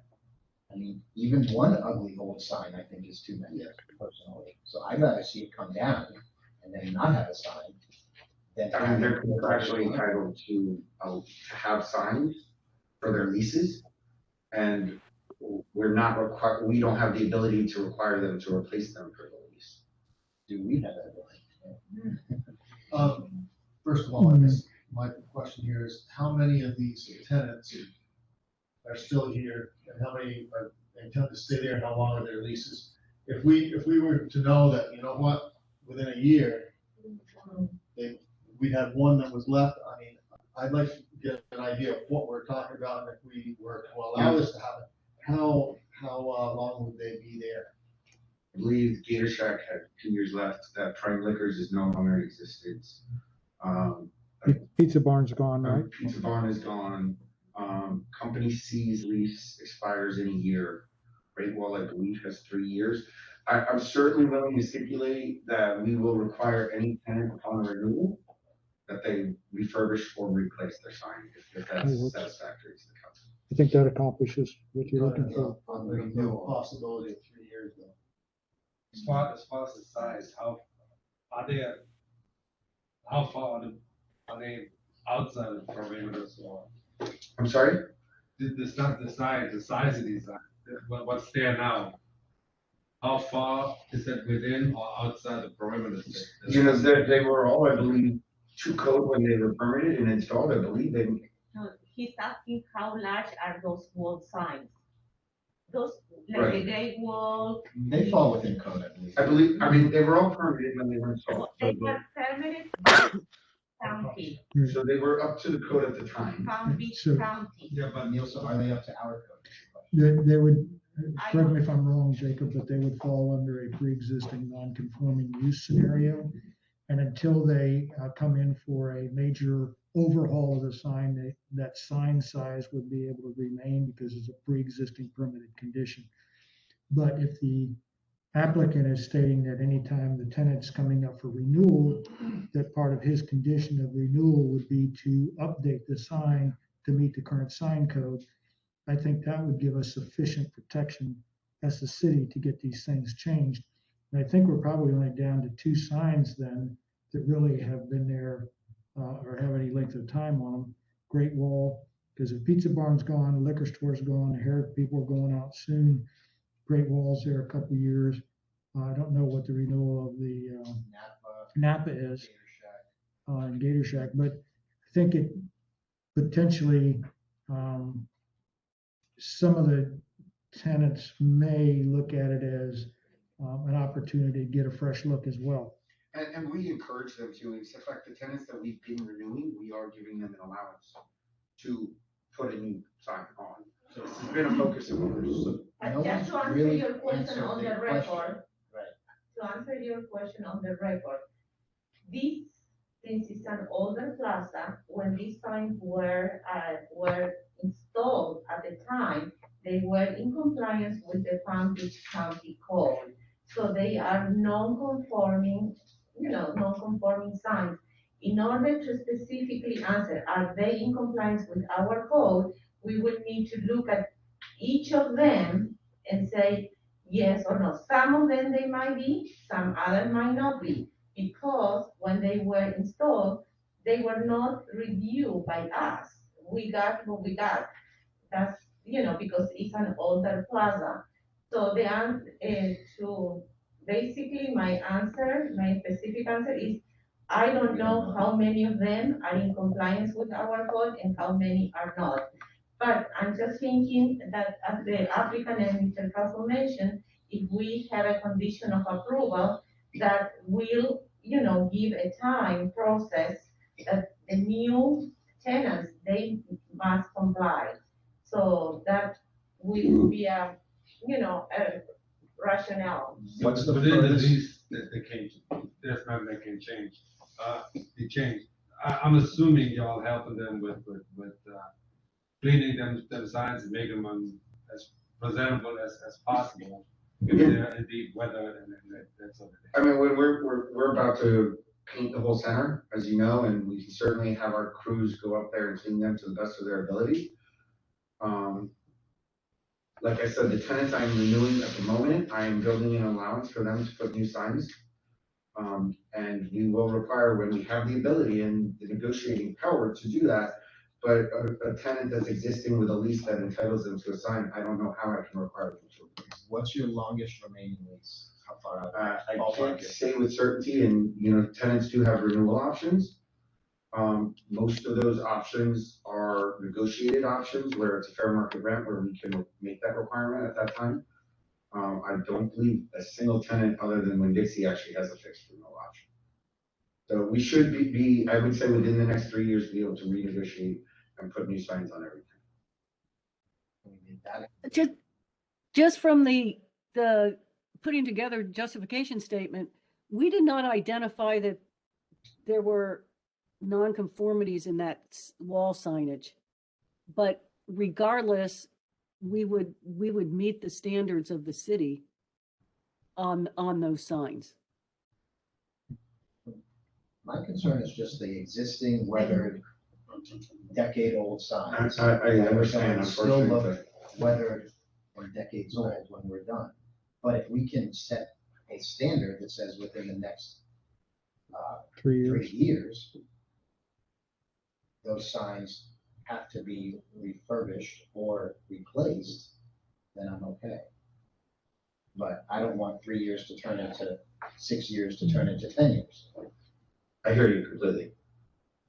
I mean, even one ugly old sign, I think, is too many, personally. So I'd rather see it come down and then not have a sign than to have. They're contractually entitled to have signs for their leases. And we're not required, we don't have the ability to require them to replace them for the lease. Do we have that ability? First of all, I guess my question here is, how many of these tenants are still here, and how many are intend to stay there, and how long are their leases? If we were to know that, within a year, we'd have one that was left, I mean, I'd like to get an idea of what we're talking about, and if we were to allow this to happen, how long would they be there? I believe Gator Shack had 2 years left, that Prime Liquors is no longer in existence. Pizza Barn's gone, right? Pizza Barn is gone. Company C's lease expires in a year. Great Wall, I believe, has 3 years. I'm certainly willing to stipulate that we will require any tenant upon renewal that they refurbish or replace their sign if that's satisfactory to the council. I think that accomplishes what you're looking for. On the renewal possibility of 3 years though. As far as the size, how far are they outside of the perimeters or? I'm sorry? The size of these, what's there now? How far is it within or outside the perimeters? They were all, I believe, to code when they were permitted and installed. I believe they. No, he's asking how large are those wall signs? Those, Right. the gate wall. They fall within code, I believe. I mean, they were all permitted when they were installed. They were permitted by county, So they were up to the code at the time. Palm Beach So- County. Yeah, but Neil, so are they up to our code? They would, correct me if I'm wrong, Jacob, but they would fall under a pre-existing non-conforming use scenario. And until they come in for a major overhaul of the sign, that sign size would be able to remain because it's a pre-existing permitted condition. But if the applicant is stating that anytime the tenant's coming up for renewal, that part of his condition of renewal would be to update the sign to meet the current sign code, I think that would give us sufficient protection as the city to get these things changed. And I think we're probably only down to 2 signs then that really have been there or have any length of time on them. Great Wall, because if Pizza Barn's gone, the liquor store's gone, the hair people are going out soon. Great Wall's there a couple of years. I don't know what the renewal of the Napa is. in Gator Shack, but I think it potentially, some of the tenants may look at it as an opportunity to get a fresh look as well. And we encourage them to, except like the tenants that we've been renewing, we are giving them an allowance to put a new sign on. So this has been a focus of ours. Just to answer really your question answered on the the question. record, to answer your question on the record, this, since it's an older plaza, when these signs were installed at the time, they were in compliance with the Palm Beach County Code. So they are non-conforming, non-conforming signs. In order to specifically answer, are they in compliance with our code, we would need to look at each of them and say yes or no. Some of them they might be, some others might not be, because when they were installed, they were not reviewed by us. We got what we got. That's, because it's an older plaza. So to basically my specific answer is, I don't know how many of them are in compliance with our code and how many are not. But I'm just thinking that as the applicant and Mr. Castle mentioned, if we have a condition of approval that will, give a time process that the new tenants, they must comply. So that will be a rationale. What's the within the lease that they can, there's nothing they can change. They change. I'm assuming y'all helping them with cleaning them signs and making them as presentable as possible. If they're indeed weather and that sort of thing. I mean, we're about to paint the whole center, as you know, and we can certainly have our crews go up there and clean them to the best of their ability. Like I said, the tenants I'm renewing at the moment, I am building an allowance for them to put new signs. And we will require, when we have the ability and the negotiating power to do that, but a tenant that's existing with a lease that entitles them to a sign, I don't know how I can require them to. What's your longest remaining lease? How far out? I can't say with certainty, and, tenants do have renewal options. Most of those options are negotiated options where it's a fair market rent where we can make that requirement at that time. I don't believe a single tenant other than Winn-Dixie actually has a fixed renewal option. So we should be, I would say within the next 3 years, be able to renegotiate and put new signs on everything. Just from the putting together justification statement, we did not identify that there were nonconformities in that wall signage. But regardless, we would meet the standards of the city on those signs. My concern is just the existing weathered, decade-old signs. I understand, Still unfortunately. look weathered or decades old when we're done. But if we can set a standard that says within the next 3 years, those signs have to be refurbished or replaced, then I'm okay. But I don't want 3 years to turn into 6 years to turn into 10 years. I hear you completely.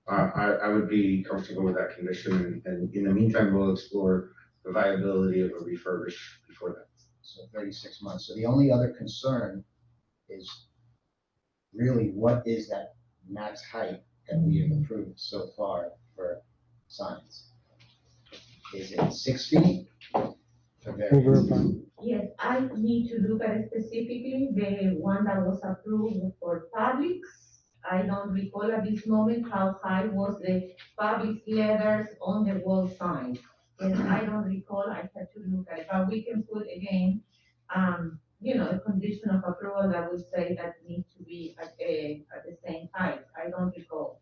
I would be comfortable with that condition, and in the meantime, we'll explore the viability of a refurbish before that. So 36 months. So the only other concern is really what is that max height that we have approved so far for signs? Is it 6 feet? Yes, I need to look at it specifically, the one that was approved for Publix. I don't recall at this moment how high was the Publix letters on the wall sign. Yes, I don't recall, I had to look at it, but we can put again, a condition of approval that would say that needs to be at the same height. I don't recall.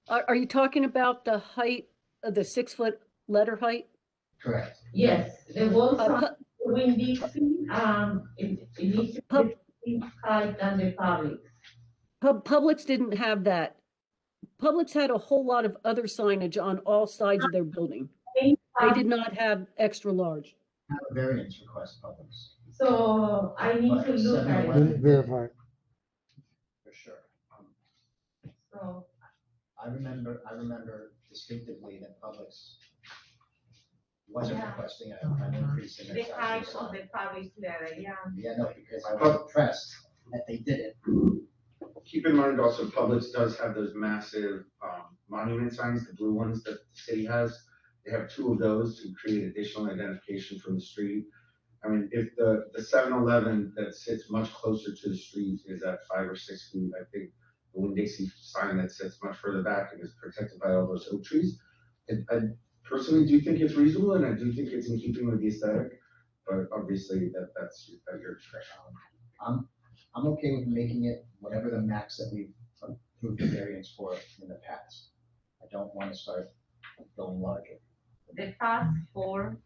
Are you talking about the height of the 6 foot letter height? Correct. Yes, the wall sign Winn-Dixie, it needs to be the same height than the Publix. Publix didn't have that. Publix had a whole lot of other signage on all sides of their building. They did not have extra large. I have a variance request, Publix. So I need to look at it. Verify. For sure. So remember distinctively that Publix wasn't Yeah. requesting an increase in The their size height of the of sign. the public letter, yeah. Yeah, no, because I was impressed that they did it. Keep in mind also, Publix does have those massive monument signs, the blue ones that the city has. They have 2 of those to create additional identification from the street. I mean, if the 7-Eleven that sits much closer to the street is at 5 or 6 feet, I think the Winn-Dixie sign that sits much further back and is protected by all those oak trees. I personally do think it's reasonable, and I do think it's in keeping with the aesthetic, but obviously that's at your discretion. I'm okay with making it whatever the max that we've approved the variance for in the past. I don't want to start going larger. The fast for,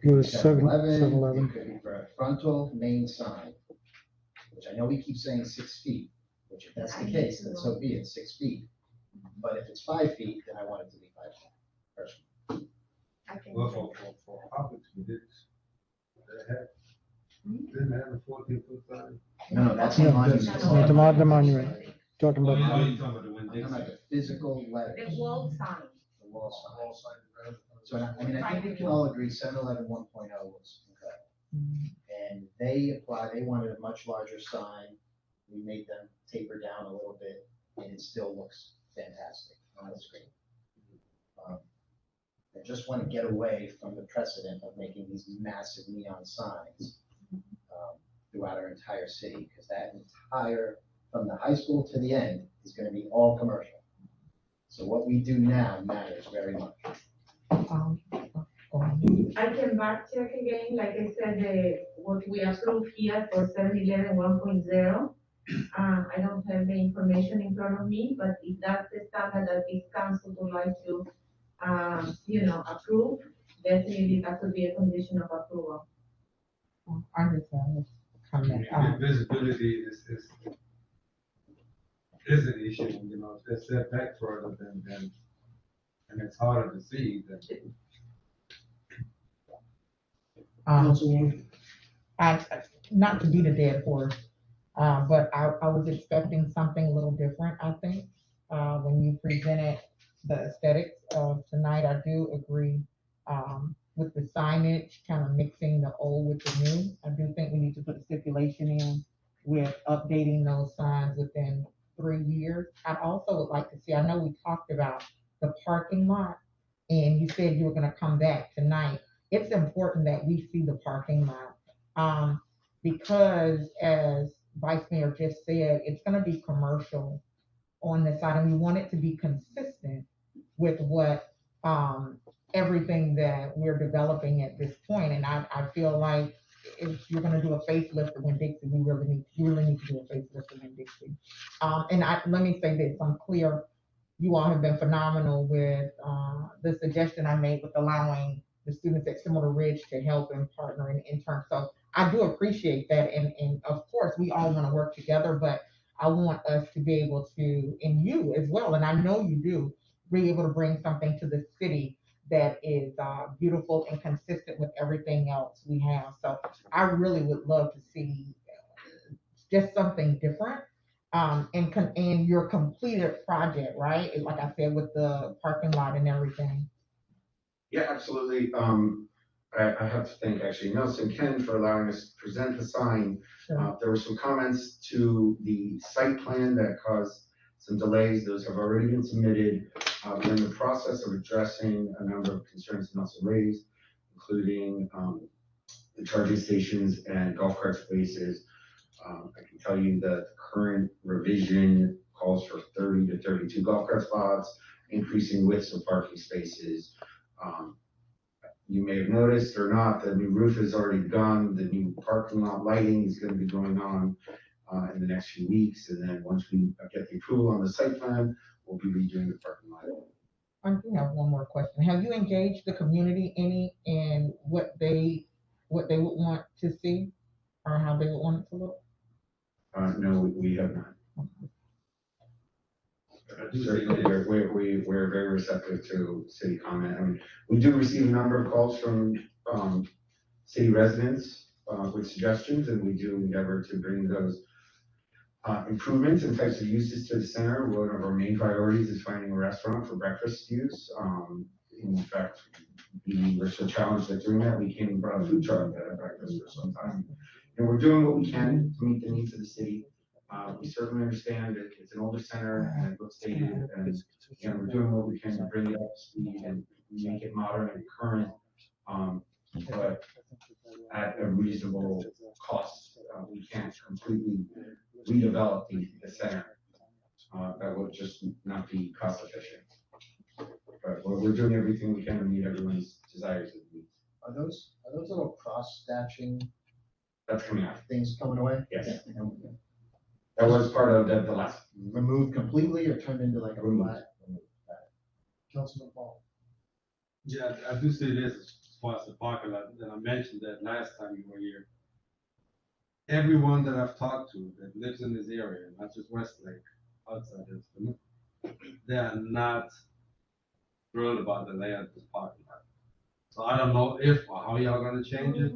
It was 7-Eleven, 7-Eleven. it could be for a frontal main sign, which I know we keep saying 6 feet, which if that's the case, then so be it, 6 feet. But if it's 5 feet, then I want it to be 5 feet, personally. I can. Well, for Publix, we did, didn't have a 14-foot sign. No, that's No, the that's monument. not the monument. Talking Oh, about, you talking about the I'm Winn-Dixie? talking about the physical letters, The wall sign. the wall sign. So, I mean, I think we can all agree 7-Eleven 1.0 was incredible. And they wanted a much larger sign. We made them taper down a little bit, and it still looks fantastic on the screen. I just want to get away from the precedent of making these massive neon signs throughout our entire city, because that entire, from the high school to the end, is going to be all commercial. So what we do now matters very much. I can back check again, like I said, what we approved here for 7-Eleven 1.0. I don't have the information in front of me, but if that's the standard that this council would like to, approve, definitely that could be a condition of approval. I understand this comment. Visibility is an issue, you know, if they're set back further than, and it's harder to see than. Not to beat a dead horse, but I was expecting something a little different, I think. When you presented the aesthetics of tonight, I do agree with the signage, kind of mixing the old with the new. I do think we need to put a stipulation in with updating those signs within 3 years. I also would like to see, I know we talked about the parking lot, and you said you were gonna come back tonight. It's important that we see the parking lot, because as Vice Mayor just said, it's gonna be commercial on the side, and we want it to be consistent with what, everything that we're developing at this point. And I feel like if you're gonna do a facelift of Winn-Dixie, you really need to do a facelift of Winn-Dixie. And let me say this, I'm clear, you all have been phenomenal with the suggestion I made with allowing the students at Similar Ridge to help and partner and intern. So I do appreciate that. And of course, we all want to work together, but I want us to be able to, and you as well, and I know you do, be able to bring something to the city that is beautiful and consistent with everything else we have. So I really would love to see just something different. And your completed project, right? Like I said, with the parking lot and everything. Yeah, absolutely. I have to thank actually Nelson Ken for allowing us to present the sign. Sure. There were some comments to the site plan that caused some delays. Those have already been submitted. We're in the process of addressing a number of concerns Nelson raised, including the charging stations and golf cart spaces. I can tell you that the current revision calls for 30 to 32 golf cart spots, increasing widths of parking spaces. You may have noticed or not, the new roof is already done. The new parking lot lighting is going to be going on in the next few weeks. And then once we get the approval on the site plan, we'll be redoing the parking lot. I do have one more question. Have you engaged the community any in what they would want to see or how they would want it to look? No, we have not. Certainly, we're very receptive to city comment. I mean, we do receive a number of calls from city residents with suggestions, and we do endeavor to bring those Improvements and types of uses to the center. One of our main priorities is finding a restaurant for breakfast use. In fact, we were so challenged at doing that, we came and brought a food truck at breakfast for some time. And we're doing what we can to meet the needs of the city. We certainly understand that it's an older center and it looks dated, and we're doing what we can to bring it up to speed and make it modern and current, but at a reasonable cost. We can't completely redevelop the center. That would just not be cost efficient. But we're doing everything we can to meet everyone's desires and needs. Are those little cross stashing That's coming out. things coming away? Yes. That was part of the last. Removed completely or turned into like a flat? Councilman Paul. Yeah, I do see this as far as the parking lot, that I mentioned that last time you were here. Everyone that I've talked to that lives in this area, not just Westlake, outside this, they are not thrilled about the layout of this parking lot. So I don't know if or how y'all gonna change it.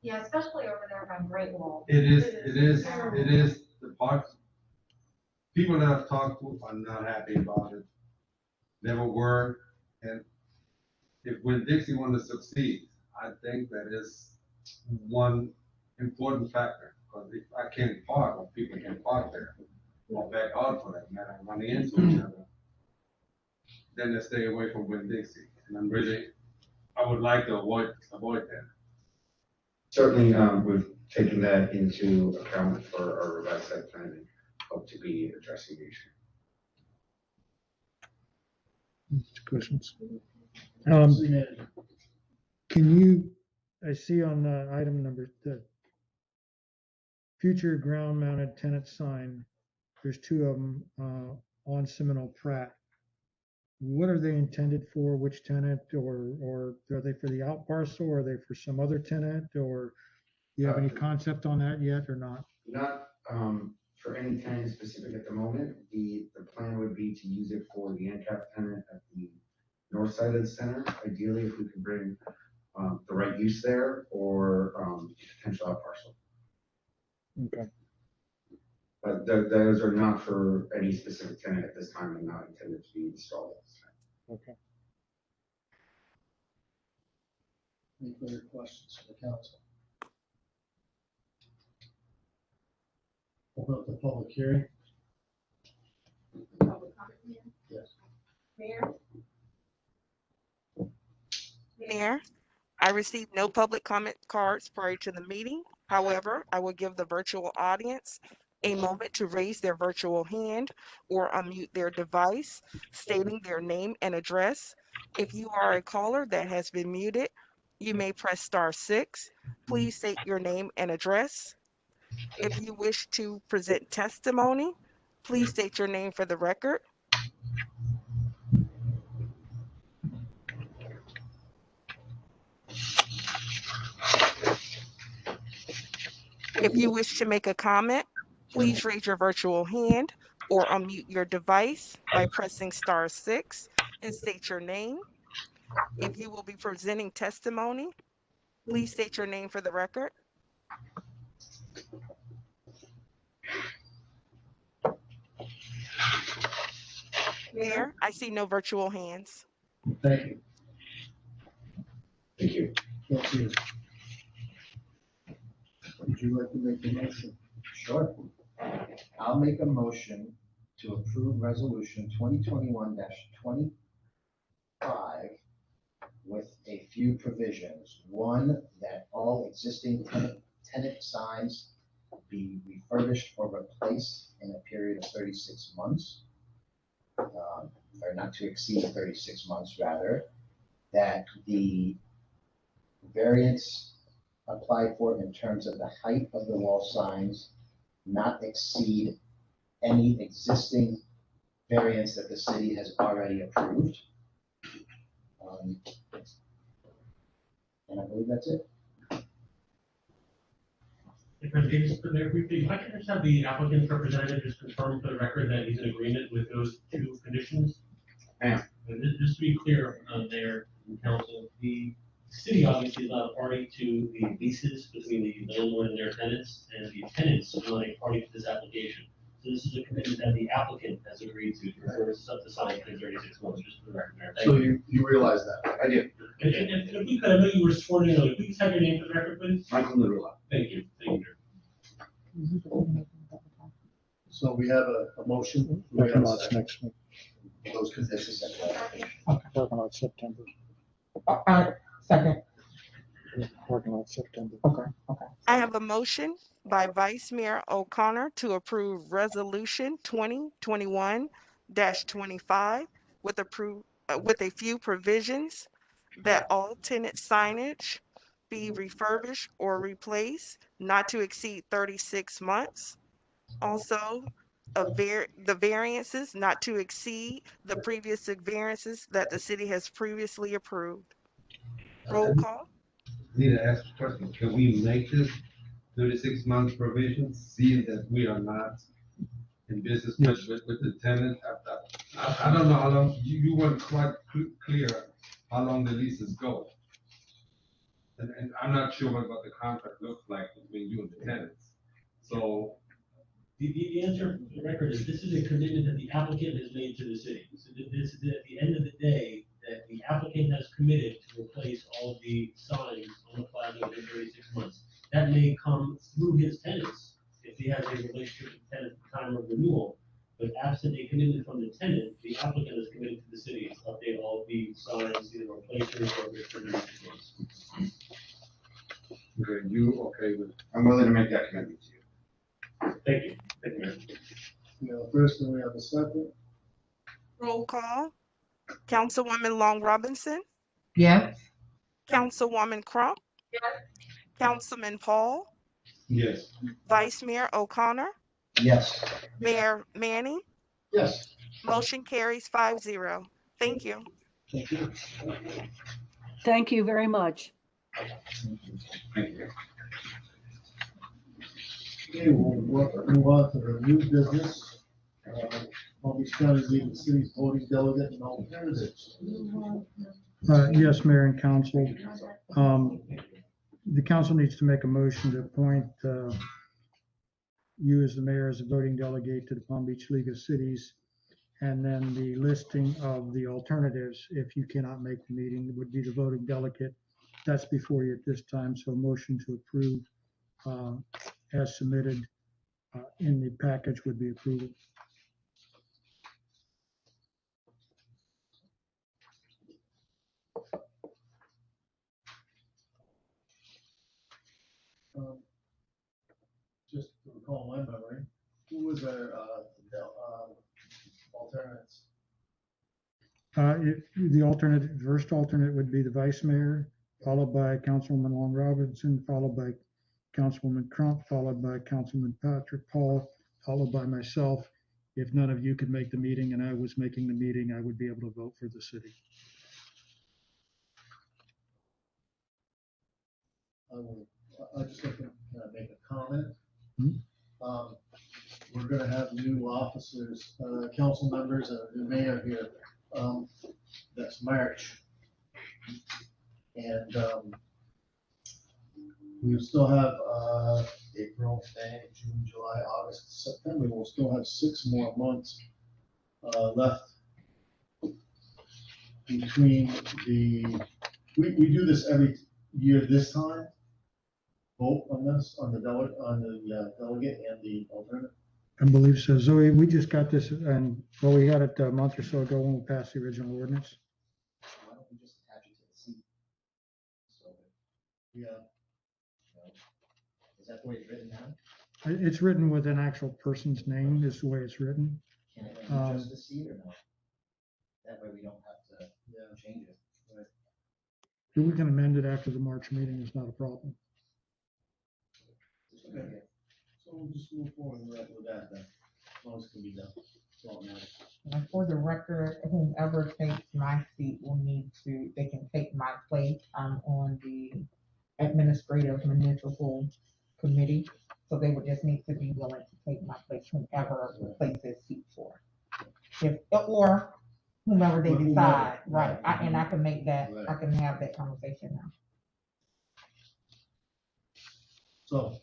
Yeah, especially over there by Great Wall. It is the park. People that I've talked to are not happy about it. Never were. And if when Dixie wanted to succeed, I think that is one important factor. Because if I can't park, or people can't park there, or back out for that matter, running into each other, then they stay away from Winn Dixie. And I would like to avoid that. Certainly, we've taken that into account for our revised site plan and hope to be addressing the issue. Questions? I see on item number, the future ground mounted tenant sign, there's two of them on Seminole Pratt. What are they intended for? Which tenant, or are they for the out parcel? Or are they for some other tenant? Or do you have any concept on that yet or not? Not for any tenant specific at the moment. The plan would be to use it for the end cap tenant at the north side of the center. Ideally, if we can bring the right use there, or potential out parcel. Okay. But those are not for any specific tenant at this time and not intended to be installed at this time. Okay. Any further questions for the council? Open up the public hearing. Yes. Mayor, I received no public comment cards prior to the meeting. However, I will give the virtual audience a moment to raise their virtual hand or unmute their device, stating their name and address. If you are a caller that has been muted, you may press *6. Please state your name and address. If you wish to present testimony, please state your name for the record. If you wish to make a comment, please raise your virtual hand or unmute your device by pressing *6 and state your name. If you will be presenting testimony, please state your name for the record. Mayor, I see no virtual hands. Thank you. Thank you. Thank you. Would you like to make the motion? Sure. I'll make a motion to approve resolution 2021-25 with a few provisions. One, that all existing tenant signs be refurbished or replaced in a period of 36 months. Or not to exceed 36 months rather, that the variance applied for in terms of the height of the wall signs not exceed any existing variance that the city has already approved. And I believe that's it. If I can just have the applicant's representative just confirm for the record that he's in agreement with those two conditions. Yeah. And just to be clear, Mayor and Council, the city obviously is not a party to the leases between the landlord and their tenants, and the tenants are not a party to this application. So this is a commitment that the applicant has agreed to refer this up to sign in 36 months, just for the record, Mayor. Thank So you. you realize that? I did. And if we could, I know you were sworn in, if we just have your name for the record, please? Michael Narula. Thank you, thank you. So we have a motion. We have Parking a lot's second. next week. Those conditions. Parking lot September. Second. Parking lot September. Okay, okay. I have a motion by Vice Mayor O'Connor to approve Resolution 2021-25 with with a few provisions that all tenant signage be refurbished or replaced, not to exceed 36 months. Also, the variances not to exceed the previous variances that the city has previously approved. Roll call. Need to ask a question, can we make this 36 months provision, seeing that we are not in business with the tenant? I don't know how long, you weren't quite clear how long the leases go. And I'm not sure what the contract looks like between you and the tenants. So The answer for the record is this is a commitment that the applicant has made to the city. So this is at the end of the day, that the applicant has committed to replace all of the signs on the plaza within 36 months. That may come through his tenants, if he has a relationship with the tenant at the time of renewal. But absent a commitment from the tenant, the applicant is committed to the city to update all of the signs, either replacers or for 36 months. okay, you okay with? I'm willing to make that commitment to you. Thank you. Thank you, Mayor. We have a first and we have a second. Roll call. Councilwoman Long Robinson, Yes. Councilwoman Crump, Councilman Paul, Yes. Vice Mayor O'Connor, Yes. Mayor Manning. Yes. Motion carries 5-0. Thank you. Thank you. Thank you very much. Thank you. Okay, we'll move on to the new business. Palm Beach County League of Cities voting delegate and alternatives. Yes, Mayor and Council. The council needs to make a motion to appoint you as the mayor as a voting delegate to the Palm Beach League of Cities. And then the listing of the alternatives, if you cannot make the meeting, would be the voting delegate. That's before you at this time, so a motion to approve as submitted in the package would be approval. Just to recall my memory, who was our alternates? The first alternate would be the vice mayor, followed by Councilwoman Long Robinson, followed by Councilwoman Crump, followed by Councilman Patrick Paul, followed by myself. If none of you could make the meeting and I was making the meeting, I would be able to vote for the city. I just like to make a comment. Hmm? We're gonna have new officers, council members and a new mayor here. That's March. And we still have April, May, June, July, August, September. We'll still have 6 more months left between we do this every year this time. Vote on this, on the delegate and the alternate. I believe so. Zoe, we just got this and, well, we got it a month or so ago when we passed the original ordinance. Why don't we just attach it to the seat? So, Yeah. is that the way it's written now? It's written with an actual person's name is the way it's written. Can it be just the seat or no? That way we don't have to change it. Right. We can amend it after the March meeting. It's not a problem. Okay. So we'll just move forward with that then, as long as it can be done. That's all that matters. And for the record, whomever takes my seat will need to, they can take my place. I'm on the administrative municipal committee. So they would just need to be willing to take my place, whomever places seat for. Or whomever they decide, right? And I can make that, I can have that conversation now. So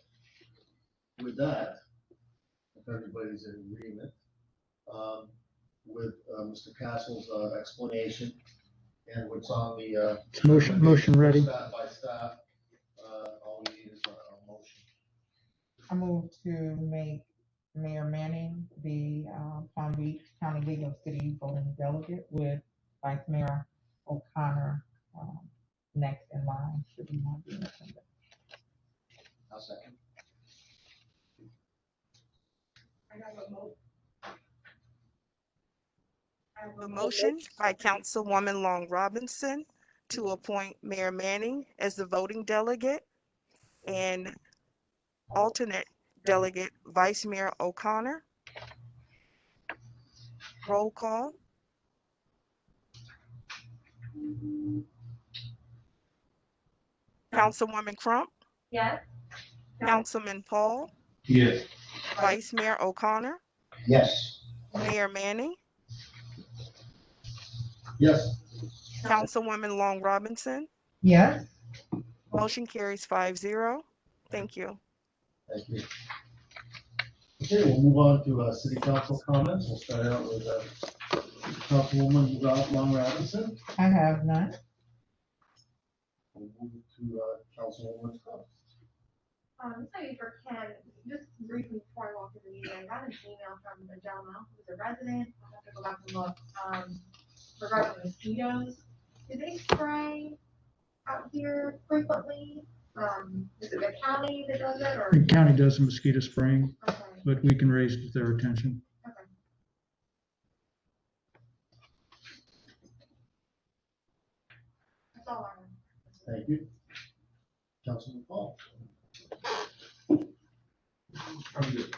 with that, if everybody's in agreement, with Mr. Castle's explanation and what's on the Motion ready. staff by staff, all we need is a motion. I move to make Mayor Manning the Palm Beach County League of Cities voting delegate with Vice Mayor O'Connor next in line, should we not be in attendance. I'll second. I have a motion by Councilwoman Long Robinson to appoint Mayor Manning as the voting delegate and alternate delegate Vice Mayor O'Connor. Roll call. Councilwoman Crump, Yes? Councilman Paul, Yes. Vice Mayor O'Connor, Yes. Mayor Manning, Yes. Councilwoman Long Robinson. Yes. Motion carries 5-0. Thank you. Thank you. Okay, we'll move on to city council comments. We'll start out with Councilwoman Long Robinson. I have none. We'll move to Councilwoman Scott. Maybe for Ken, just briefly before I walk through the meeting, I got an email from a gentleman who's a resident. I'll have to go back and look, regarding mosquitoes. Do they spray out here frequently? Is it the county that does it, or? The county does some mosquito spraying, Okay. but we can raise it to their attention. Okay. That's all I have. Thank you. Councilman Paul. I'm good.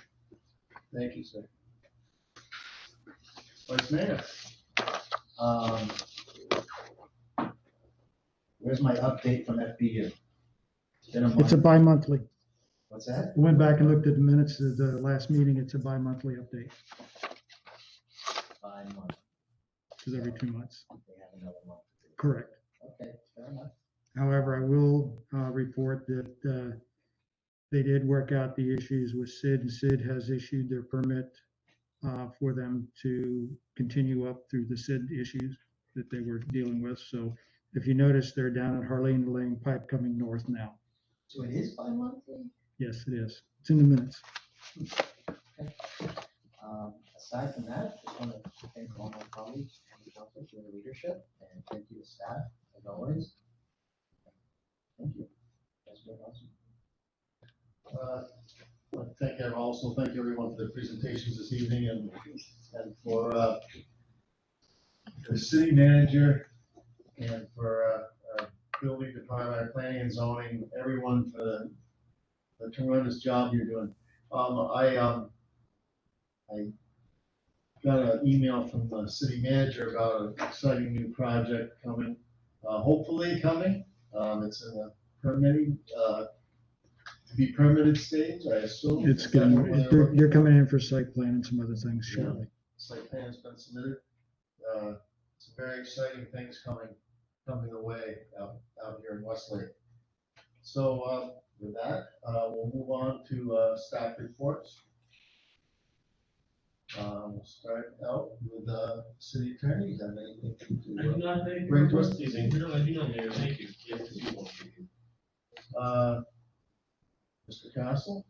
Thank you, sir. Vice Mayor. Where's my update from FBU? Been a It's a month. bi-monthly. What's that? I went back and looked at the minutes of the last meeting. It's a bi-monthly update. 5 months. It's every 2 months. They have another month. Correct. Okay, fair enough. However, I will report that they did work out the issues with Sid, and Sid has issued their permit for them to continue up through the Sid issues that they were dealing with. So if you notice, they're down at Harlene Lane Pipe coming north now. So it is bi-monthly? Yes, it is. It's in the minutes. Aside from that, just want to thank all my colleagues and the council for their leadership, and thank you to staff, as always. Thank you. That's been awesome. Thank everyone for their presentations this evening and for the city manager and for our building department, our planning and zoning, everyone for the tremendous job you're doing. I got an email from the city manager about an exciting new project coming, hopefully coming. It's in the permitting, to be permitted stage, I assume. It's getting, you're coming in for site plan and some other things shortly. Site plan has been submitted. Some very exciting things coming away out here in Westlake. So with that, we'll move on to staff reports. We'll start out with city attorney. Have anything I do not think bring to us? this evening. No, I do not, Mayor. Thank you. Yes, if you want. Mr. Castle?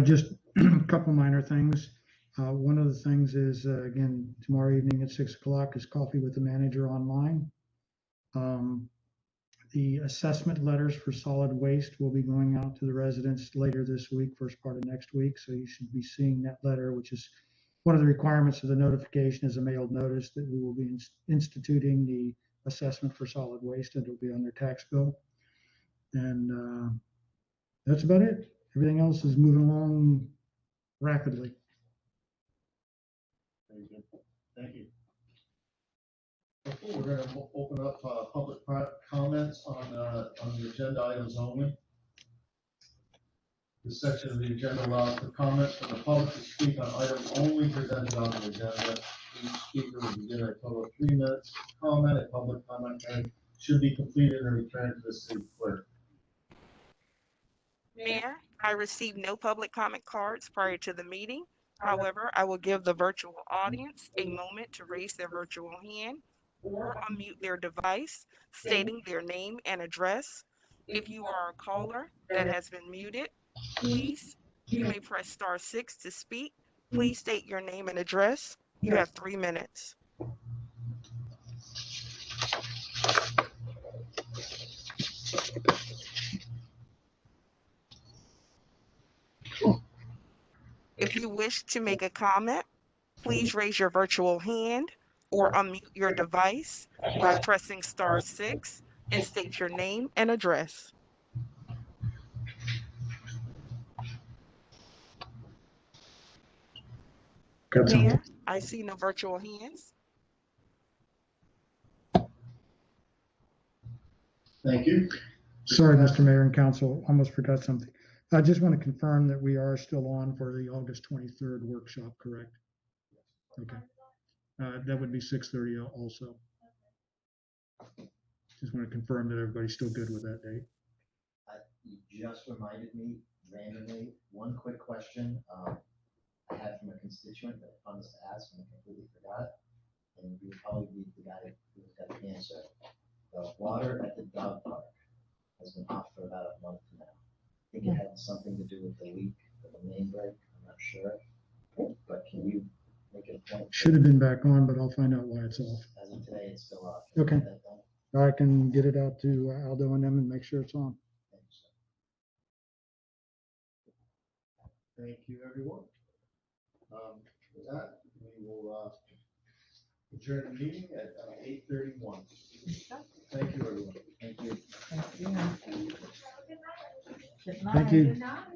Just a couple minor things. One of the things is, again, tomorrow evening at 6 o'clock is Coffee with the Manager online. The assessment letters for solid waste will be going out to the residents later this week, first part of next week. So you should be seeing that letter, which is one of the requirements of the notification is a mailed notice that we will be instituting the assessment for solid waste, and it'll be on their tax bill. And that's about it. Everything else is moving along rapidly. Very good. Thank you. Okay, we're going to open up public comments on the agenda items only. This section of the agenda allows for comments from the public to speak on items only presented on the agenda. Each speaker will begin a total of 3 minutes to comment. A public comment should be completed and returned to the city clerk. Mayor, I received no public comment cards prior to the meeting. However, I will give the virtual audience a moment to raise their virtual hand or unmute their device, stating their name and address. If you are a caller that has been muted, please, you may press *6 to speak. Please state your name and address. You have 3 minutes. If you wish to make a comment, please raise your virtual hand or unmute your device by pressing *6 and state your name and address. Got something. Mayor, I see no virtual hands. Thank you. Sorry, Mr. Mayor and Council, almost forgot something. I just want to confirm that we are still on for the August 23rd workshop, correct? Okay. That would be 6:30 also. Just want to confirm that everybody's still good with that date. You just reminded me randomly, one quick question I had from a constituent that I promised to ask and I completely forgot. And you would probably be the guy who's got the answer. The water at the dog park has been off for about a month now. I think it had something to do with the leak or the main break, I'm not sure. But can you make it a point? Should have been back on, but I'll find out why it's off. As of today, it's still off. Okay. I can get it out to Aldo and them and make sure it's on. Thank you, everyone. With that, we will adjourn the meeting at 8:31. Thank you, everyone. Thank you. Thank you. Good night. Thank you. Good night.